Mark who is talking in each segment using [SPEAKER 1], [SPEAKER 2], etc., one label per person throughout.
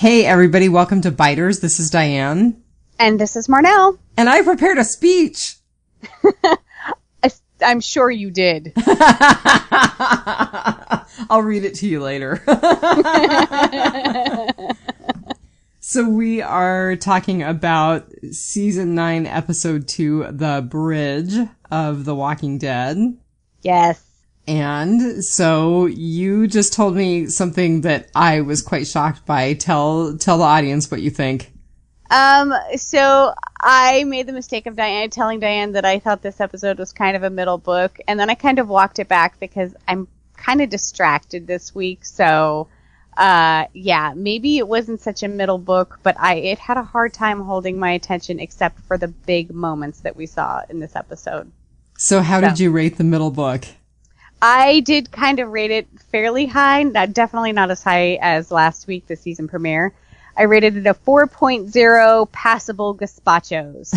[SPEAKER 1] Hey, everybody. Welcome to Biters. This is Dianne.
[SPEAKER 2] And this is Marnell.
[SPEAKER 1] And I prepared a speech.
[SPEAKER 2] I'm sure you did.
[SPEAKER 1] I'll read it to you later. So we are talking about Season 9, Episode 2, The Bridge of The Walking Dead.
[SPEAKER 2] Yes.
[SPEAKER 1] And so you just told me something that I was quite shocked by. Tell the audience what you think.
[SPEAKER 2] So I made the mistake of telling Dianne that I thought this episode was kind of a middle book, and then I kind of walked it back because I'm kind of distracted this week. So, maybe it wasn't such a middle book, but it had a hard time holding my attention except for the big moments that we saw in this episode.
[SPEAKER 1] So how did you rate the middle book?
[SPEAKER 2] I did kind of rate it fairly high, definitely not as high as last week, the season premiere. I rated it a 4.0 passable gazpachos.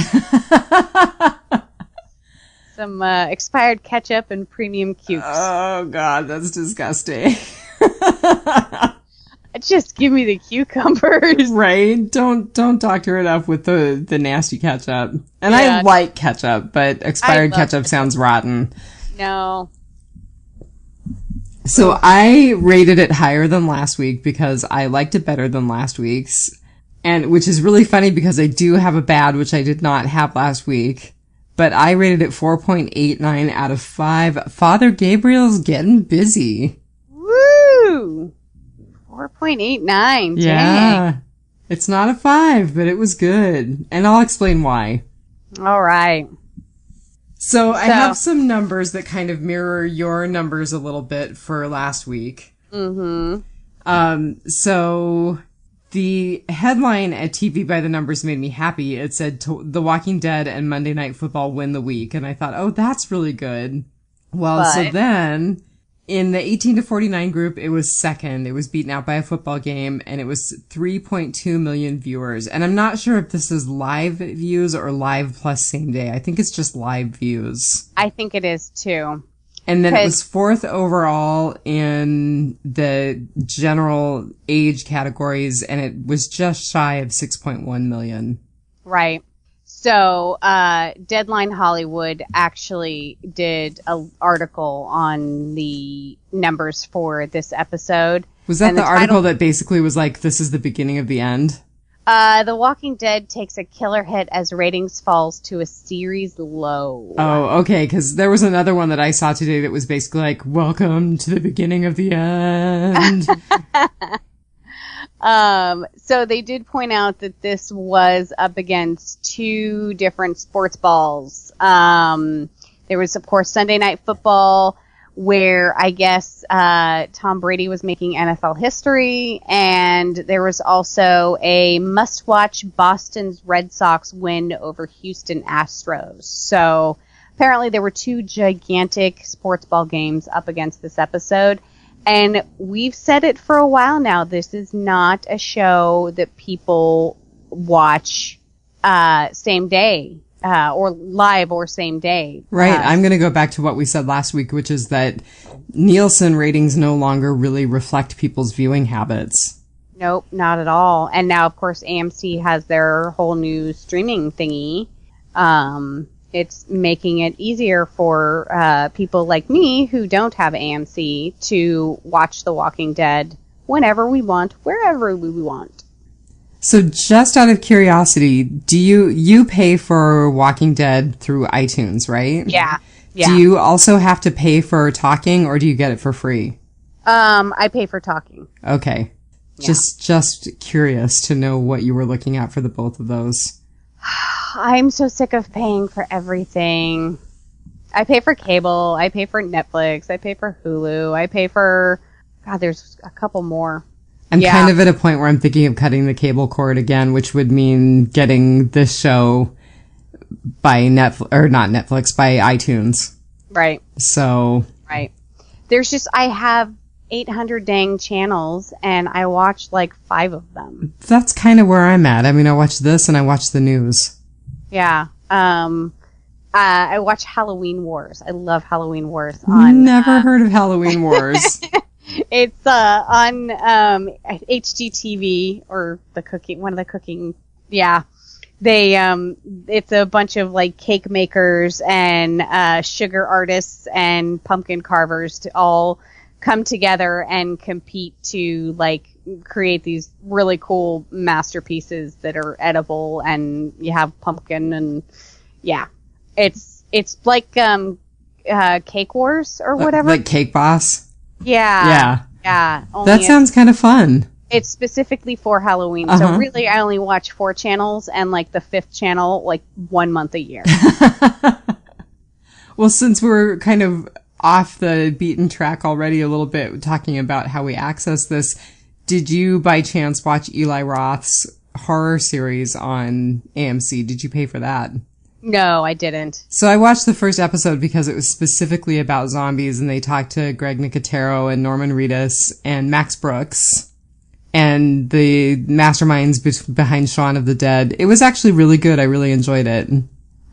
[SPEAKER 2] Some expired ketchup and premium cubes.
[SPEAKER 1] Oh, God, that's disgusting.
[SPEAKER 2] Just give me the cucumbers.
[SPEAKER 1] Right? Don't doctor it up with the nasty ketchup. And yeah. I like ketchup, but expired ketchup sounds rotten.
[SPEAKER 2] No.
[SPEAKER 1] So I rated it higher than last week because I liked it better than last week's. And which is really funny because I do have a bad, which I did not have last week. But I rated it 4.89 out of 5. Father Gabriel's getting busy.
[SPEAKER 2] Woo! 4.89.
[SPEAKER 1] Yeah. Dang. It's not a 5, but it was good. And I'll explain why. All right. So I have some numbers that kind of mirror your numbers a little bit for last week. Mm-hmm. So the headline at TV by the Numbers made me happy. It said, The Walking Dead and Monday Night Football win the week. And I thought, oh, that's really good. Well, so then in the 18 to 49 group, it was second. It was beaten out by a football game, and it was 3.2 million viewers. And I'm not sure if this is live views or live plus same day. I think it's just live views.
[SPEAKER 2] I think it is too.
[SPEAKER 1] And then it was fourth overall in the general age categories, and it was just shy of 6.1 million.
[SPEAKER 2] Right. So, Deadline Hollywood actually did an article on the numbers for this episode.
[SPEAKER 1] Was that the article that basically was like, this is the beginning of the end?
[SPEAKER 2] The Walking Dead takes a killer hit as ratings falls to a series low.
[SPEAKER 1] Oh, okay, because there was another one that I saw today that was basically like, welcome to the beginning of the end.
[SPEAKER 2] So they did point out that this was up against two different sports balls. There was, of course, Sunday Night Football, where I guess Tom Brady was making NFL history, and there was also a must-watch Boston Red Sox win over Houston Astros. So apparently there were two gigantic sports ball games up against this episode. And we've said it for a while now. This is not a show that people watch same day or live or same day.
[SPEAKER 1] Right. I'm going to go back to what we said last week, which is that Nielsen ratings no longer really reflect people's viewing habits.
[SPEAKER 2] Nope, not at all. And now, of course, AMC has their whole new streaming thingy. It's making it easier for people like me who don't have AMC to watch The Walking Dead whenever we want, wherever we want.
[SPEAKER 1] So just out of curiosity, do you pay for Walking Dead through iTunes, right?
[SPEAKER 2] Yeah.
[SPEAKER 1] Do you also have to pay for talking, or do you get it for free?
[SPEAKER 2] I pay for talking.
[SPEAKER 1] Okay. Yeah. Just curious to know what you were looking at for the both of those.
[SPEAKER 2] I'm so sick of paying for everything. I pay for cable. I pay for Netflix. I pay for Hulu. I pay for... God, there's a couple more.
[SPEAKER 1] I'm kind of at a point where I'm thinking of cutting the cable cord again, which would mean getting this show by not Netflix, by iTunes.
[SPEAKER 2] Right.
[SPEAKER 1] So...
[SPEAKER 2] Right. There's just... I have 800 dang channels, and I watch like 5 of them.
[SPEAKER 1] That's kind of where I'm at. I mean, I watch this and I watch the news.
[SPEAKER 2] Yeah. I watch Halloween Wars. I love Halloween Wars. On
[SPEAKER 1] Never heard of Halloween Wars.
[SPEAKER 2] It's on HGTV or one of the cooking. Yeah, they it's a bunch of like cake makers and sugar artists and pumpkin carvers to all come together and compete to like create these really cool masterpieces that are edible, and you have pumpkin, and yeah, it's like Cake Wars or whatever,
[SPEAKER 1] like Cake Boss.
[SPEAKER 2] Yeah.
[SPEAKER 1] That sounds kind of fun.
[SPEAKER 2] It's specifically for Halloween. So really, I only watch 4 channels and like the 5th channel, like 1 month a year.
[SPEAKER 1] Well, since we're kind of off the beaten track already a little bit, talking about how we access this, did you by chance watch Eli Roth's horror series on AMC? Did you pay for that?
[SPEAKER 2] No, I didn't.
[SPEAKER 1] So I watched the first episode because it was specifically about zombies, and they talked to Greg Nicotero and Norman Reedus and Max Brooks and the masterminds behind Shaun of the Dead. It was actually really good. I really enjoyed it.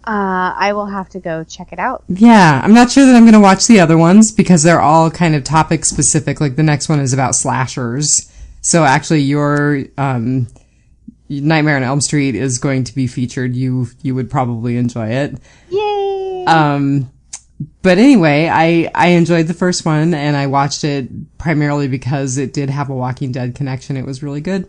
[SPEAKER 2] I will have to go check it out.
[SPEAKER 1] Yeah, I'm not sure that I'm going to watch the other ones because they're all kind of topic specific. Like the next one is about slashers. So actually your Nightmare on Elm Street is going to be featured. You would probably enjoy it.
[SPEAKER 2] Yay!
[SPEAKER 1] But anyway, I enjoyed the first one, and I watched it primarily because it did have a Walking Dead connection. It was really good.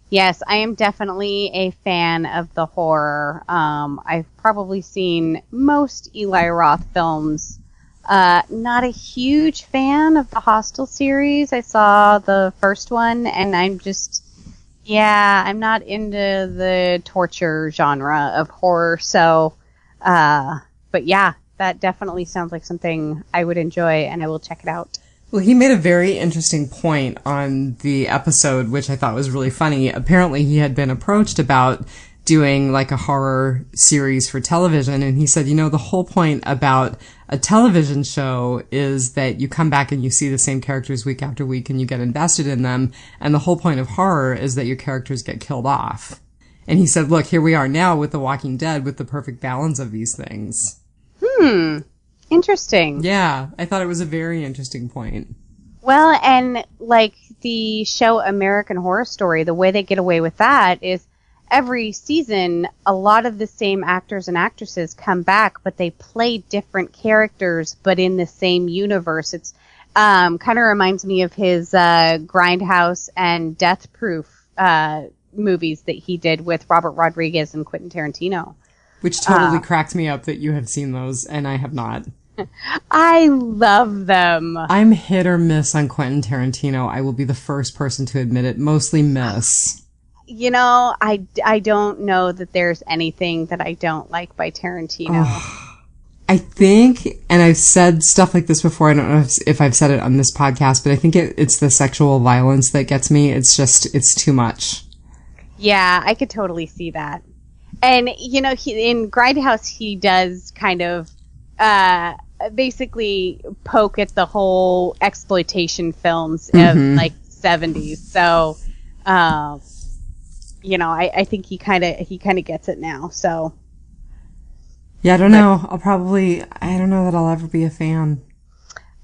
[SPEAKER 2] Yes, I am definitely a fan of the horror. I've probably seen most Eli Roth films. Not a huge fan of the Hostel series. I saw the first one, and I'm not into the torture genre of horror. So, but yeah, that definitely sounds like something I would enjoy, and I will check it out.
[SPEAKER 1] Well, he made a very interesting point on the episode, which I thought was really funny. Apparently, he had been approached about doing like a horror series for television, and he said, the whole point about a television show is that you come back and you see the same characters week after week and you get invested in them, and the whole point of horror is that your characters get killed off. And he said, look, here we are now with The Walking Dead with the perfect balance of these things.
[SPEAKER 2] Interesting.
[SPEAKER 1] Yeah, I thought it was a very interesting point.
[SPEAKER 2] Well, and like the show American Horror Story, the way they get away with that is every season, a lot of the same actors and actresses come back, but they play different characters, but in the same universe. It's kind of reminds me of his Grindhouse and Death Proof movies that he did with Robert Rodriguez and Quentin Tarantino.
[SPEAKER 1] Which totally cracked me up that you have seen those, and I have not.
[SPEAKER 2] I love them.
[SPEAKER 1] I'm hit or miss on Quentin Tarantino. I will be the first person to admit it. Mostly miss.
[SPEAKER 2] I don't know that there's anything that I don't like by Tarantino.
[SPEAKER 1] I think, and I've said stuff like this before, I don't know if I've said it on this podcast, but I think it's the sexual violence that gets me. It's too much. Yeah,
[SPEAKER 2] I could totally see that. And, in Grindhouse, he does kind of basically poke at the whole exploitation films of, like, 70s. So, I think he kind of gets it now, so.
[SPEAKER 1] Yeah, I don't know. I don't know that I'll ever be a fan.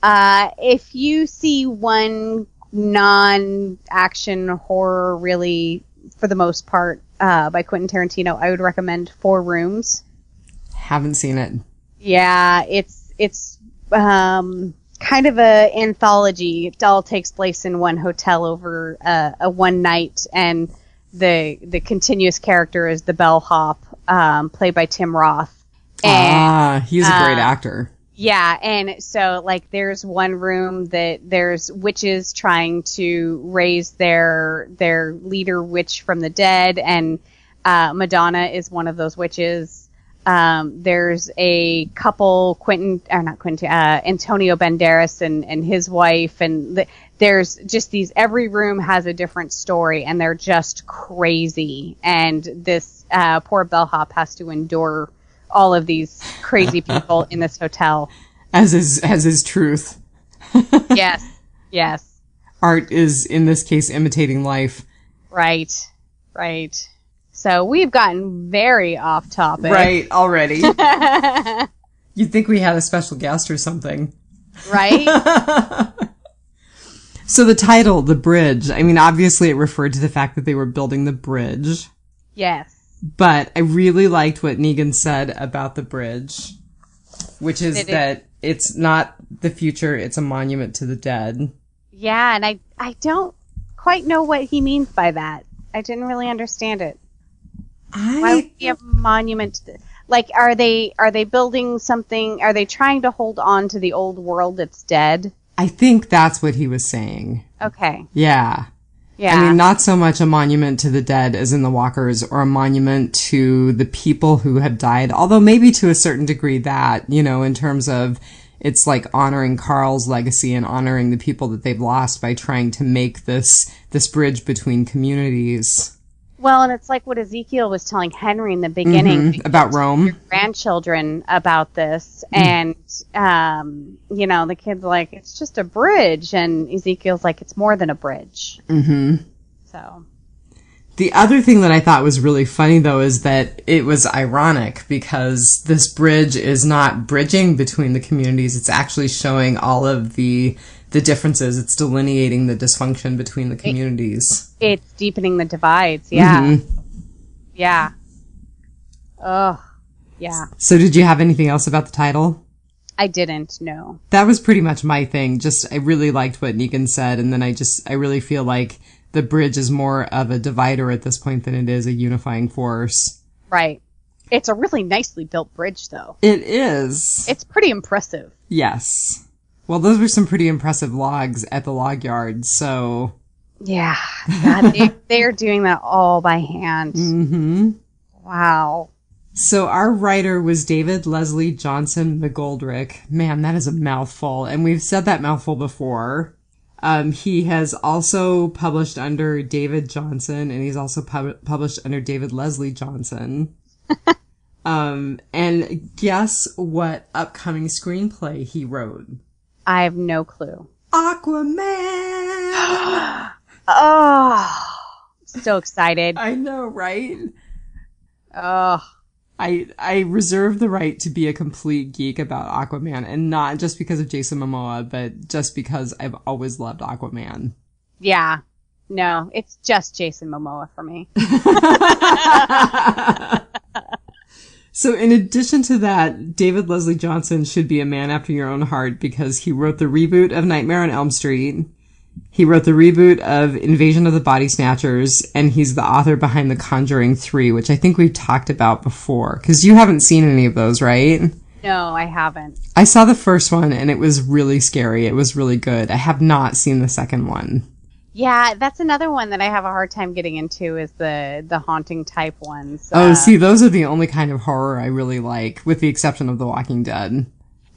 [SPEAKER 2] If you see one non-action horror, really, for the most part, by Quentin Tarantino, I would recommend 4 Rooms.
[SPEAKER 1] Haven't seen it.
[SPEAKER 2] Yeah, it's kind of a anthology. It all takes place in one hotel over a one night, and the continuous character is the bellhop, played by Tim Roth. And,
[SPEAKER 1] he's a great actor.
[SPEAKER 2] Yeah, and so, like, there's one room that there's witches trying to raise their leader witch from the dead, and Madonna is one of those witches. There's a couple, Antonio Banderas and his wife, and there's just these, every room has a different story, and they're just crazy, and this poor bellhop has to endure all of these crazy people in this hotel.
[SPEAKER 1] As is truth.
[SPEAKER 2] Yes.
[SPEAKER 1] Art is, in this case, imitating life.
[SPEAKER 2] Right. So we've gotten very off topic.
[SPEAKER 1] Right, already. You'd think we had a special guest or something.
[SPEAKER 2] Right?
[SPEAKER 1] So the title, The Bridge, I mean, obviously it referred to the fact that they were building the bridge.
[SPEAKER 2] Yes.
[SPEAKER 1] But I really liked what Negan said about the bridge, which is that it's not the future, it's a monument to the dead.
[SPEAKER 2] Yeah, and I don't quite know what he means by that. I didn't really understand it. Why would it be a monument to the... Like, are they building something? Are they trying to hold on to the old world that's dead?
[SPEAKER 1] I think that's what he was saying.
[SPEAKER 2] Okay.
[SPEAKER 1] Yeah.
[SPEAKER 2] Yeah.
[SPEAKER 1] I mean, not so much a monument to the dead as in the Walkers, or a monument to the people who have died, although maybe to a certain degree that, you know, in terms of it's like honoring Carl's legacy and honoring the people that they've lost by trying to make this bridge between communities.
[SPEAKER 2] Well, and it's like what Ezekiel was telling Henry in the beginning.
[SPEAKER 1] About Rome.
[SPEAKER 2] Your grandchildren about this. And, you know, the kid's like, it's just a bridge. And Ezekiel's like, it's more than a bridge. Mm-hmm. So.
[SPEAKER 1] The other thing that I thought was really funny, though, is that it was ironic because this bridge is not bridging between the communities. It's actually showing all of the differences. It's delineating the dysfunction between the communities.
[SPEAKER 2] It's deepening the divides. Yeah. Mm-hmm. Yeah. Oh, yeah.
[SPEAKER 1] So did you have anything else about the title?
[SPEAKER 2] I didn't, no.
[SPEAKER 1] That was pretty much my thing. Just, I really liked what Negan said. And then I really feel like the bridge is more of a divider at this point than it is a unifying force.
[SPEAKER 2] Right. It's a really nicely built bridge, though.
[SPEAKER 1] It is.
[SPEAKER 2] It's pretty impressive.
[SPEAKER 1] Yes. Well, those were some pretty impressive logs at the log yard, so...
[SPEAKER 2] Yeah. God, they're doing that all by hand. Mm-hmm. Wow.
[SPEAKER 1] So our writer was David Leslie Johnson McGoldrick. Man, that is a mouthful, and we've said that mouthful before. He has also published under David Johnson, and he's also published under David Leslie Johnson. And guess what upcoming screenplay he wrote?
[SPEAKER 2] I have no clue.
[SPEAKER 1] Aquaman!
[SPEAKER 2] Oh, so excited.
[SPEAKER 1] I know, right?
[SPEAKER 2] Oh.
[SPEAKER 1] I reserve the right to be a complete geek about Aquaman, and not just because of Jason Momoa, but just because I've always loved Aquaman.
[SPEAKER 2] Yeah. No, it's just Jason Momoa for me.
[SPEAKER 1] So in addition to that, David Leslie Johnson should be a man after your own heart because he wrote the reboot of Nightmare on Elm Street. He wrote the reboot of Invasion of the Body Snatchers, and he's the author behind The Conjuring 3, which I think we've talked about before. Because you haven't seen any of those, right?
[SPEAKER 2] No, I haven't.
[SPEAKER 1] I saw the first one, and it was really scary. It was really good. I have not seen the second one.
[SPEAKER 2] Yeah, that's another one that I have a hard time getting into is the haunting type ones.
[SPEAKER 1] See, those are the only kind of horror I really like, with the exception of The Walking Dead.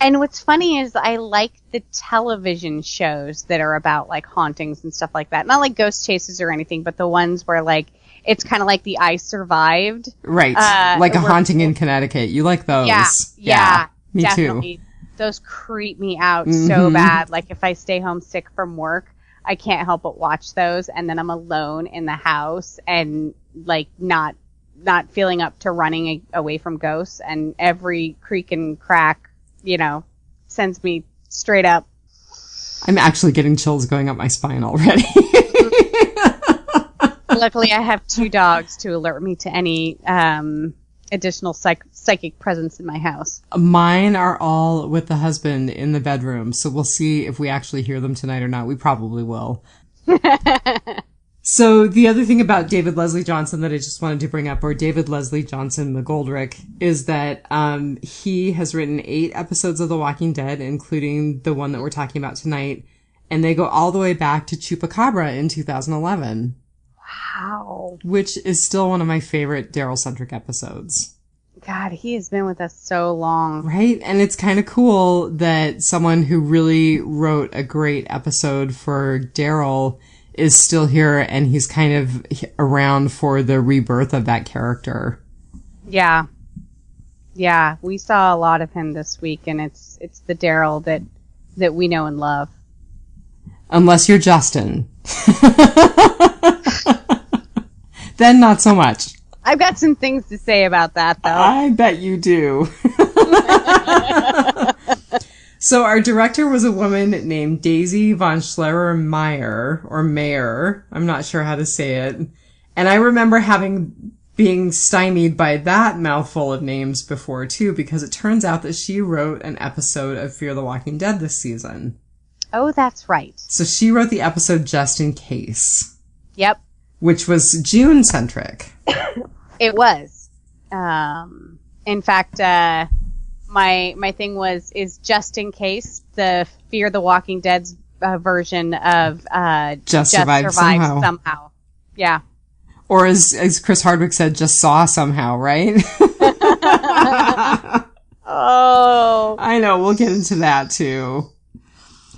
[SPEAKER 2] And what's funny is I like the television shows that are about like hauntings and stuff like that. Not like ghost chases or anything, but the ones where like it's kind of like the I Survived.
[SPEAKER 1] Right. Like A Haunting in Connecticut. You like those.
[SPEAKER 2] Yeah.
[SPEAKER 1] Me
[SPEAKER 2] definitely.
[SPEAKER 1] too.
[SPEAKER 2] Those creep me out so bad. Like if I stay home sick from work, I can't help but watch those, and then I'm alone in the house and like not feeling up to running away from ghosts, and every creak and crack, you know, sends me straight up.
[SPEAKER 1] I'm actually getting chills going up my spine already.
[SPEAKER 2] Luckily, I have 2 dogs to alert me to any additional psychic presence in my house.
[SPEAKER 1] Mine are all with the husband in the bedroom, so we'll see if we actually hear them tonight or not. We probably will. So the other thing about David Leslie Johnson that I just wanted to bring up, or David Leslie Johnson McGoldrick, is that he has written 8 episodes of The Walking Dead, including the one that we're talking about tonight, and they go all the way back to Chupacabra in 2011.
[SPEAKER 2] Wow.
[SPEAKER 1] Which is still one of my favorite Daryl-centric episodes.
[SPEAKER 2] God, he has been with us so long.
[SPEAKER 1] Right? And it's kind of cool that someone who really wrote a great episode for Daryl is still here, and he's kind of around for the rebirth of that character.
[SPEAKER 2] Yeah. Yeah, we saw a lot of him this week, and it's the Daryl that we know and love.
[SPEAKER 1] Unless you're Justin. Then not so much.
[SPEAKER 2] I've got some things to say about that, though.
[SPEAKER 1] I bet you do. So our director was a woman named Daisy von Schlerer-Meyer, or Mayer. I'm not sure how to say it. And I remember being stymied by that mouthful of names before, too, because it turns out that she wrote an episode of Fear the Walking Dead this season.
[SPEAKER 2] Oh, that's right.
[SPEAKER 1] So she wrote the episode Just in Case.
[SPEAKER 2] Yep.
[SPEAKER 1] Which was June-centric.
[SPEAKER 2] It was. In fact, my thing is Just in Case, the Fear the Walking Dead's version of
[SPEAKER 1] Just Survived Somehow.
[SPEAKER 2] Yeah.
[SPEAKER 1] Or as Chris Hardwick said, just saw somehow, right?
[SPEAKER 2] Oh.
[SPEAKER 1] I know, we'll get into that too.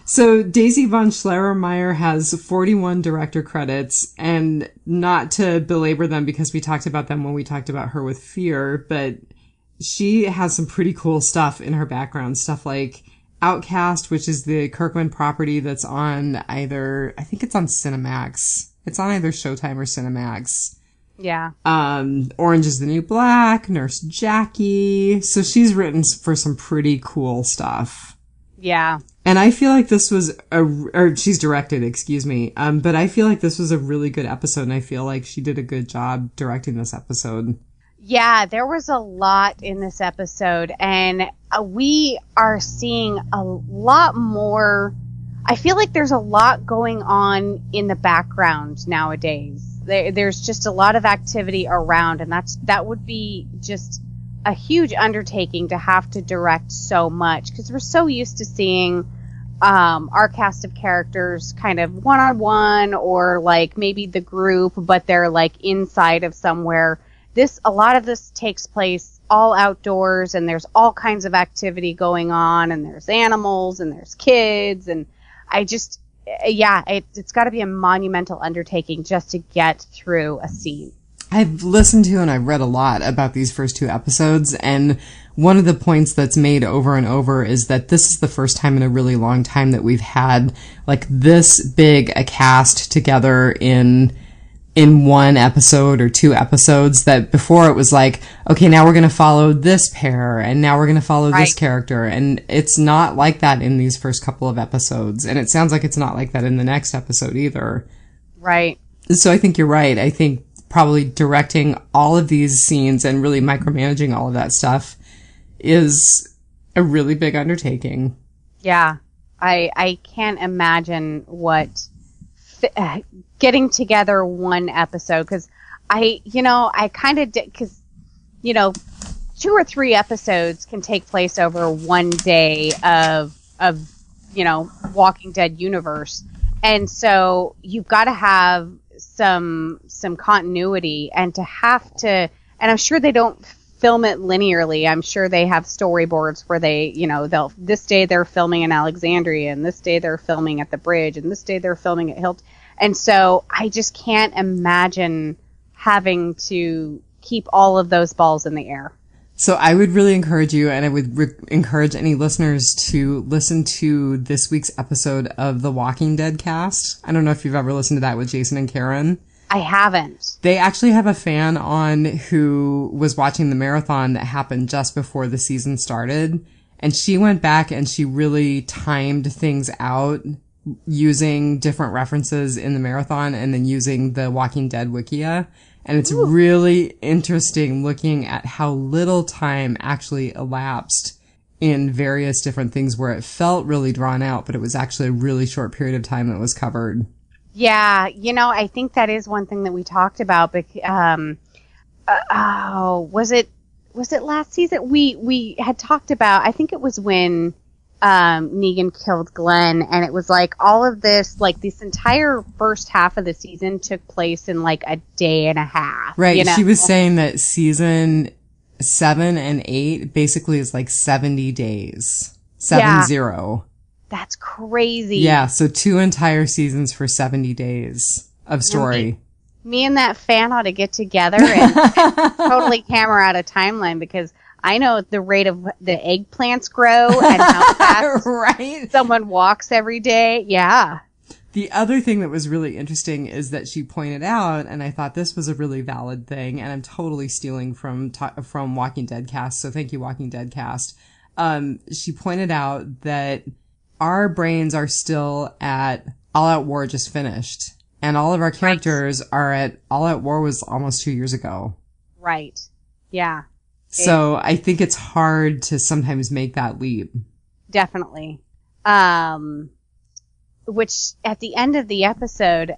[SPEAKER 1] So Daisy von Schlerer-Meyer has 41 director credits, and not to belabor them because we talked about them when we talked about her with Fear, but she has some pretty cool stuff in her background. Stuff like Outcast, which is the Kirkman property that's on I think it's on Cinemax. It's on either Showtime or Cinemax.
[SPEAKER 2] Yeah.
[SPEAKER 1] Orange is the New Black, Nurse Jackie. So she's written for some pretty cool stuff.
[SPEAKER 2] Yeah.
[SPEAKER 1] And I feel like this was she's directed, excuse me. But I feel like this was a really good episode, and I feel like she did a good job directing this episode.
[SPEAKER 2] Yeah, there was a lot in this episode, and we are seeing a lot more. I feel like there's a lot going on in the background nowadays. There's just a lot of activity around, and that would be just a huge undertaking to have to direct so much, because we're so used to seeing our cast of characters kind of one-on-one, or like maybe the group, but they're like inside of somewhere. A lot of this takes place all outdoors, and there's all kinds of activity going on, and there's animals, and there's kids, and it's got to be a monumental undertaking just to get through a scene.
[SPEAKER 1] I've listened to and I've read a lot about these first two episodes, and one of the points that's made over and over is that this is the first time in a really long time that we've had like this big a cast together in one episode or two episodes. That before it was like, okay, now we're going to follow this pair, and now we're going to follow this character. And it's not like that in these first couple of episodes. And it sounds like it's not like that in the next episode either.
[SPEAKER 2] Right.
[SPEAKER 1] So I think you're right. I think probably directing all of these scenes and really micromanaging all of that stuff is a really big undertaking.
[SPEAKER 2] Yeah. I can't imagine what getting together one episode, because I kind of did, because 2 or 3 episodes can take place over one day of Walking Dead universe, and so you've got to have some continuity, and and I'm sure they don't film it linearly. I'm sure they have storyboards where they, this day they're filming in Alexandria, and this day they're filming at the bridge, and this day they're filming at Hilton. And so I just can't imagine having to keep all of those balls in the air.
[SPEAKER 1] So I would really encourage you, and I would encourage any listeners to listen to this week's episode of the Walking Dead cast. I don't know if you've ever listened to that with Jason and Karen.
[SPEAKER 2] I haven't.
[SPEAKER 1] They actually have a fan on who was watching the marathon that happened just before the season started. And she went back and she really timed things out using different references in the marathon and then using the Walking Dead Wikia. And it's really interesting looking at how little time actually elapsed in various different things where it felt really drawn out, but it was actually a really short period of time that was covered.
[SPEAKER 2] Yeah, I think that is one thing that we talked about. Was it last season? We had talked about, I think it was when Negan killed Glenn, and it was like all of this, like this entire first half of the season took place in like a day and a half.
[SPEAKER 1] Right. She was saying that season 7 and 8 basically is like 70 days. 70.
[SPEAKER 2] That's crazy.
[SPEAKER 1] Yeah, so 2 entire seasons for 70 days of story.
[SPEAKER 2] Me and that fan ought to get together and totally hammer out a timeline, because I know the rate of the eggplants grow and how fast someone walks every day. Yeah.
[SPEAKER 1] The other thing that was really interesting is that she pointed out, and I thought this was a really valid thing, and I'm totally stealing from Walking Dead Cast, so thank you, Walking Dead Cast, she pointed out that our brains are still at All Out War just finished. And all of our characters are at All Out War was almost 2 years ago.
[SPEAKER 2] Right. Yeah.
[SPEAKER 1] So I think it's hard to sometimes make that leap.
[SPEAKER 2] Definitely. Which at the end of the episode,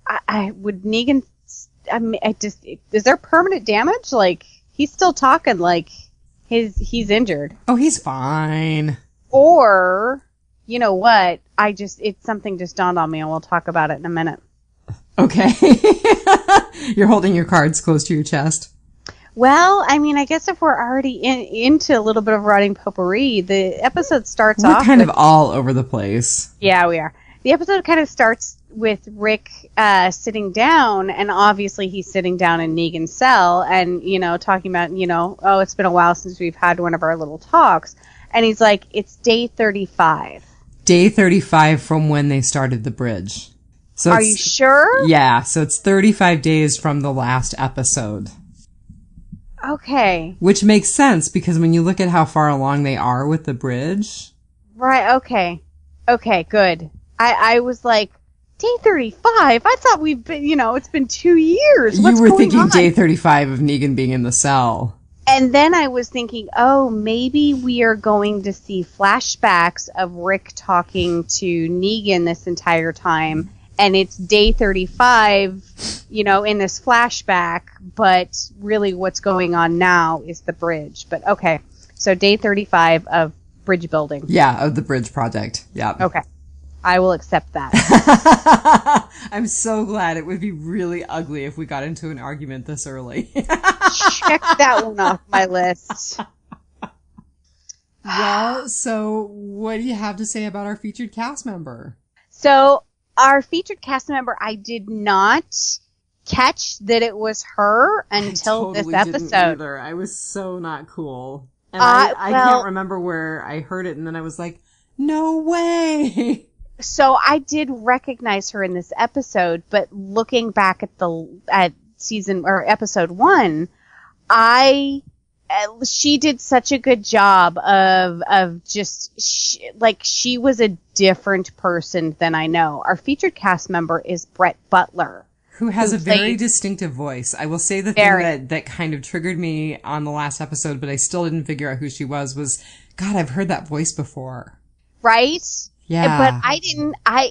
[SPEAKER 2] I would Negan, is there permanent damage? Like, he's still talking like he's injured.
[SPEAKER 1] Oh, he's fine.
[SPEAKER 2] Or, you know what? Something just dawned on me, and we'll talk about it in a minute.
[SPEAKER 1] Okay. You're holding your cards close to your chest.
[SPEAKER 2] Well, I mean, I guess if we're already into a little bit of writing potpourri, the episode starts off.
[SPEAKER 1] We're kind of all over the place.
[SPEAKER 2] Yeah, we are. The episode kind of starts with Rick sitting down, and obviously he's sitting down in Negan's cell, and, talking about, oh, it's been a while since we've had one of our little talks. And he's like, it's day 35.
[SPEAKER 1] Day 35 from when they started the bridge. So
[SPEAKER 2] are you sure?
[SPEAKER 1] Yeah, so it's 35 days from the last episode.
[SPEAKER 2] Okay.
[SPEAKER 1] Which makes sense, because when you look at how far along they are with the bridge.
[SPEAKER 2] Right, okay. Okay, good. I was like, day 35? I thought we've been, it's been 2 years. What's
[SPEAKER 1] you were
[SPEAKER 2] going
[SPEAKER 1] thinking
[SPEAKER 2] on?
[SPEAKER 1] day 35 of Negan being in the cell.
[SPEAKER 2] And then I was thinking, oh, maybe we are going to see flashbacks of Rick talking to Negan this entire time. And it's day 35, in this flashback. But really what's going on now is the bridge. But okay. So day 35 of bridge building.
[SPEAKER 1] Yeah, of the bridge project. Yeah.
[SPEAKER 2] Okay. I will accept that.
[SPEAKER 1] I'm so glad. It would be really ugly if we got into an argument this early.
[SPEAKER 2] Check that one off my list.
[SPEAKER 1] Well, so what do you have to say about our featured cast member?
[SPEAKER 2] So our featured cast member, I did not catch that it was her until this episode.
[SPEAKER 1] Didn't either. I was so not cool. And I can't remember where I heard it, and then I was like, no way!
[SPEAKER 2] So I did recognize her in this episode, but looking back at season or episode 1, she did such a good job of just she was a different person than I know. Our featured cast member is Brett Butler,
[SPEAKER 1] who has a very distinctive voice. I will say the thing that kind of triggered me on the last episode, but I still didn't figure out who she was, God, I've heard that voice before.
[SPEAKER 2] Right?
[SPEAKER 1] Yeah.
[SPEAKER 2] But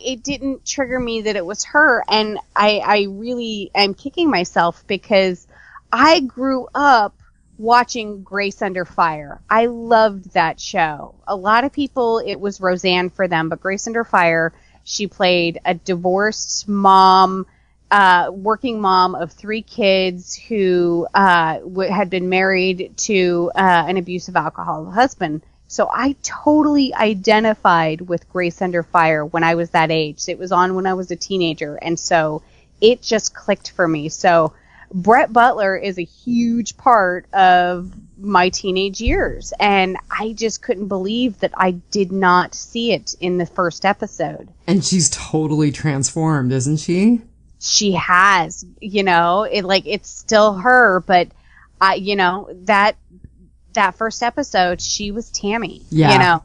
[SPEAKER 2] it didn't trigger me that it was her. And I really am kicking myself because I grew up watching Grace Under Fire. I loved that show. A lot of people, it was Roseanne for them, but Grace Under Fire, she played a divorced mom, working mom of 3 kids who had been married to an abusive alcoholic husband. So I totally identified with Grace Under Fire when I was that age. It was on when I was a teenager, and so it just clicked for me. So Brett Butler is a huge part of my teenage years, and I just couldn't believe that I did not see it in the first episode.
[SPEAKER 1] And she's totally transformed, isn't she?
[SPEAKER 2] She has, it's still her, but that first episode, she was Tammy.
[SPEAKER 1] Yeah.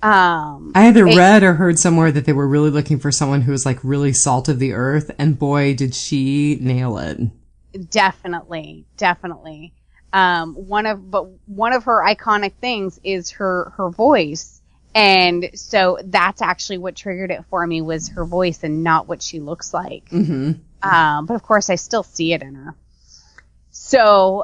[SPEAKER 1] I either read or heard somewhere that they were really looking for someone who was like really salt of the earth, and boy, did she nail it.
[SPEAKER 2] Definitely. One of her iconic things is her voice. And so that's actually what triggered it for me, was her voice and not what she looks like.
[SPEAKER 1] Mm-hmm.
[SPEAKER 2] But of course I still see it in her. So,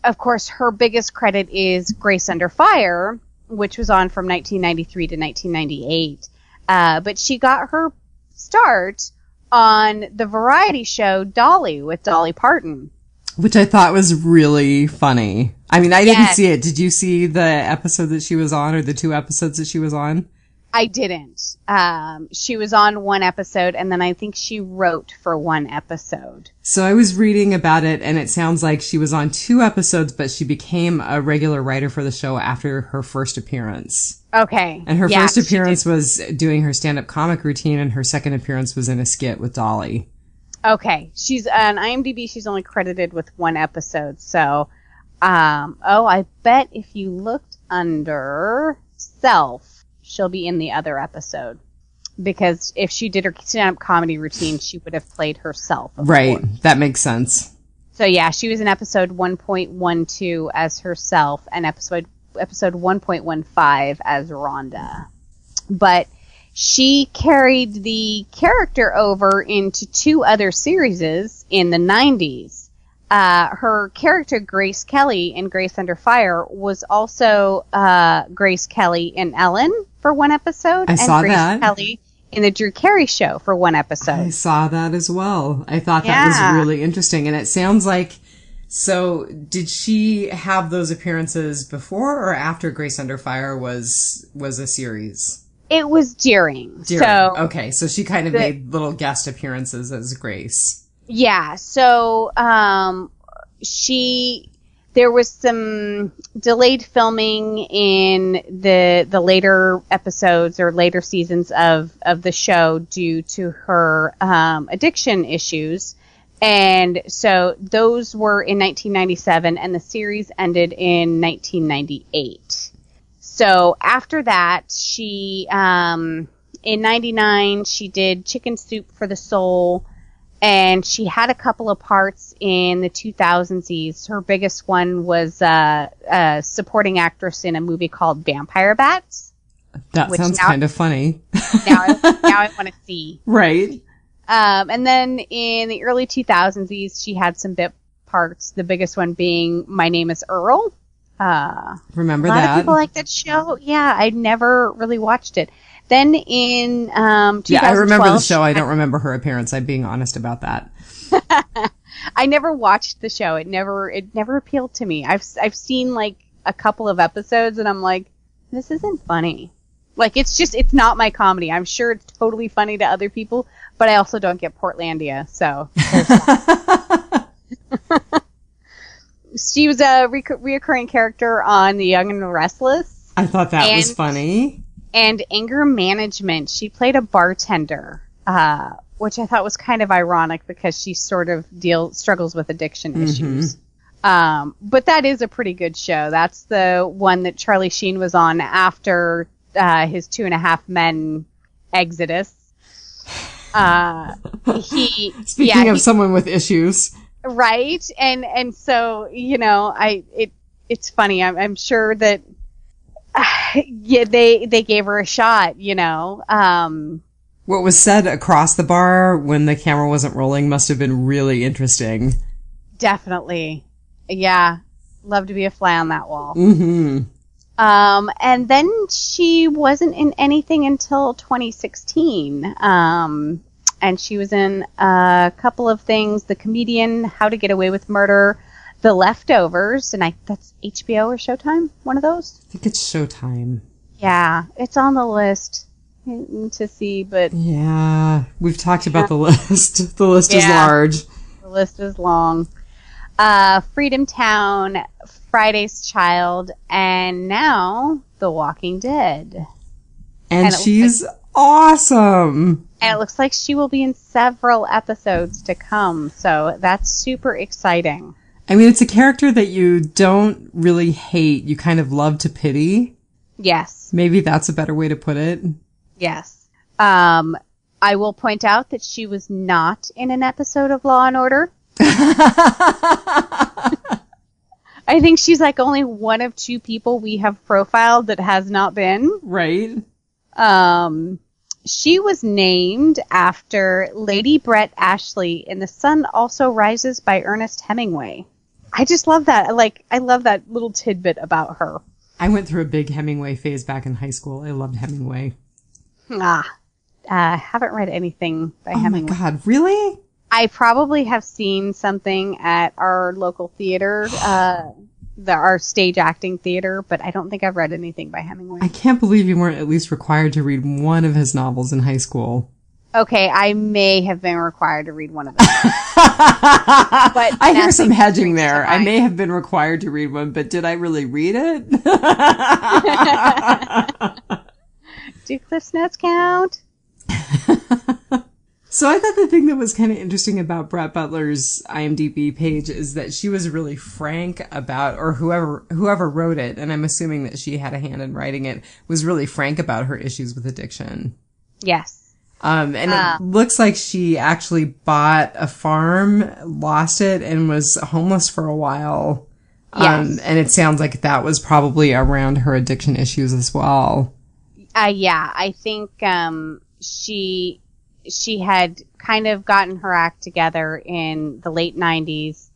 [SPEAKER 2] of course, her biggest credit is Grace Under Fire, which was on from 1993 to 1998. But she got her start on the variety show Dolly with Dolly Parton.
[SPEAKER 1] Which I thought was really funny. I mean, I didn't see it. Did you see the episode that she was on, or the 2 episodes that she was on?
[SPEAKER 2] I didn't. She was on 1 episode, and then I think she wrote for 1 episode.
[SPEAKER 1] So I was reading about it, and it sounds like she was on 2 episodes, but she became a regular writer for the show after her first appearance.
[SPEAKER 2] Okay.
[SPEAKER 1] And her first appearance was doing her stand-up comic routine, and her second appearance was in a skit with Dolly.
[SPEAKER 2] Okay. She's on IMDb, she's only credited with 1 episode, so I bet if you looked under Self, she'll be in the other episode. Because if she did her stand-up comedy routine, she would have played herself.
[SPEAKER 1] Right. That makes sense.
[SPEAKER 2] So yeah, she was in episode 1.12 as herself and episode 1.15 as Rhonda. But she carried the character over into 2 other series in the 90s. Her character, Grace Kelly in Grace Under Fire, was also Grace Kelly in Ellen for 1 episode.
[SPEAKER 1] I saw
[SPEAKER 2] Grace
[SPEAKER 1] that.
[SPEAKER 2] Kelly in the Drew Carey Show for 1 episode.
[SPEAKER 1] I saw that as well. I thought that was really interesting. And it sounds like, so did she have those appearances before or after Grace Under Fire was a series?
[SPEAKER 2] It was during.
[SPEAKER 1] So, okay, so she kind of made little guest appearances as Grace.
[SPEAKER 2] Yeah, so there was some delayed filming in the later episodes or later seasons of the show due to her addiction issues. And so those were in 1997 and the series ended in 1998. So after that, she, in 99, she did Chicken Soup for the Soul, and she had a couple of parts in the 2000s. Her biggest one was a supporting actress in a movie called Vampire Bats.
[SPEAKER 1] That sounds kind of funny.
[SPEAKER 2] now I want to see.
[SPEAKER 1] Right.
[SPEAKER 2] And then in the early 2000s, she had some bit parts, the biggest one being My Name is Earl.
[SPEAKER 1] Remember that?
[SPEAKER 2] A lot of people like that show. Yeah, I never really watched it. Then in 2012...
[SPEAKER 1] Yeah, I remember the show. I don't remember her appearance. I'm being honest about that.
[SPEAKER 2] I never watched the show. It never appealed to me. I've seen like a couple of episodes and I'm like, this isn't funny. Like, it's not my comedy. I'm sure it's totally funny to other people, but I also don't get Portlandia, so... She was a reoccurring character on The Young and the Restless.
[SPEAKER 1] I thought that was funny.
[SPEAKER 2] And Anger Management. She played a bartender, which I thought was kind of ironic because she sort of struggles with addiction issues. But that is a pretty good show. That's the one that Charlie Sheen was on after his 2.5 Men exodus. Speaking
[SPEAKER 1] of someone with issues.
[SPEAKER 2] Right. And so, you know, it's funny. I'm sure that, they gave her a shot, you know.
[SPEAKER 1] What was said across the bar when the camera wasn't rolling must have been really interesting.
[SPEAKER 2] Definitely. Yeah. Love to be a fly on that wall.
[SPEAKER 1] Mm-hmm.
[SPEAKER 2] And then she wasn't in anything until 2016. And she was in a couple of things: The Comedian, How to Get Away with Murder, The Leftovers, and that's HBO or Showtime, one of those?
[SPEAKER 1] I think it's Showtime.
[SPEAKER 2] Yeah, it's on the list to see, but...
[SPEAKER 1] Yeah, we've talked about the list. The list is large.
[SPEAKER 2] The list is long. Freedom Town, Friday's Child, and now The Walking Dead.
[SPEAKER 1] And she's awesome!
[SPEAKER 2] And it looks like she will be in several episodes to come, so that's super exciting.
[SPEAKER 1] I mean, it's a character that you don't really hate. You kind of love to pity.
[SPEAKER 2] Yes.
[SPEAKER 1] Maybe that's a better way to put it.
[SPEAKER 2] Yes. I will point out that she was not in an episode of Law and Order. I think she's like only one of 2 people we have profiled that has not been.
[SPEAKER 1] Right.
[SPEAKER 2] She was named after Lady Brett Ashley in The Sun Also Rises by Ernest Hemingway. I just love that. I love that little tidbit about her.
[SPEAKER 1] I went through a big Hemingway phase back in high school. I loved Hemingway.
[SPEAKER 2] Haven't read anything by Hemingway.
[SPEAKER 1] Oh my God, really?
[SPEAKER 2] I probably have seen something at our local theater, our stage acting theater, but I don't think I've read anything by Hemingway.
[SPEAKER 1] I can't believe you weren't at least required to read one of his novels in high school.
[SPEAKER 2] Okay, I may have been required to read one of them. But
[SPEAKER 1] I hear some hedging there. I may have been required to read one, but did I really read it?
[SPEAKER 2] Do Cliff's Notes count?
[SPEAKER 1] So I thought the thing that was kind of interesting about Brett Butler's IMDb page is that she was really frank about, or whoever wrote it, and I'm assuming that she had a hand in writing it, was really frank about her issues with addiction.
[SPEAKER 2] Yes.
[SPEAKER 1] And it looks like she actually bought a farm, lost it, and was homeless for a while. Yes. And it sounds like that was probably around her addiction issues as well.
[SPEAKER 2] Yeah, I think she had kind of gotten her act together in the late 90s,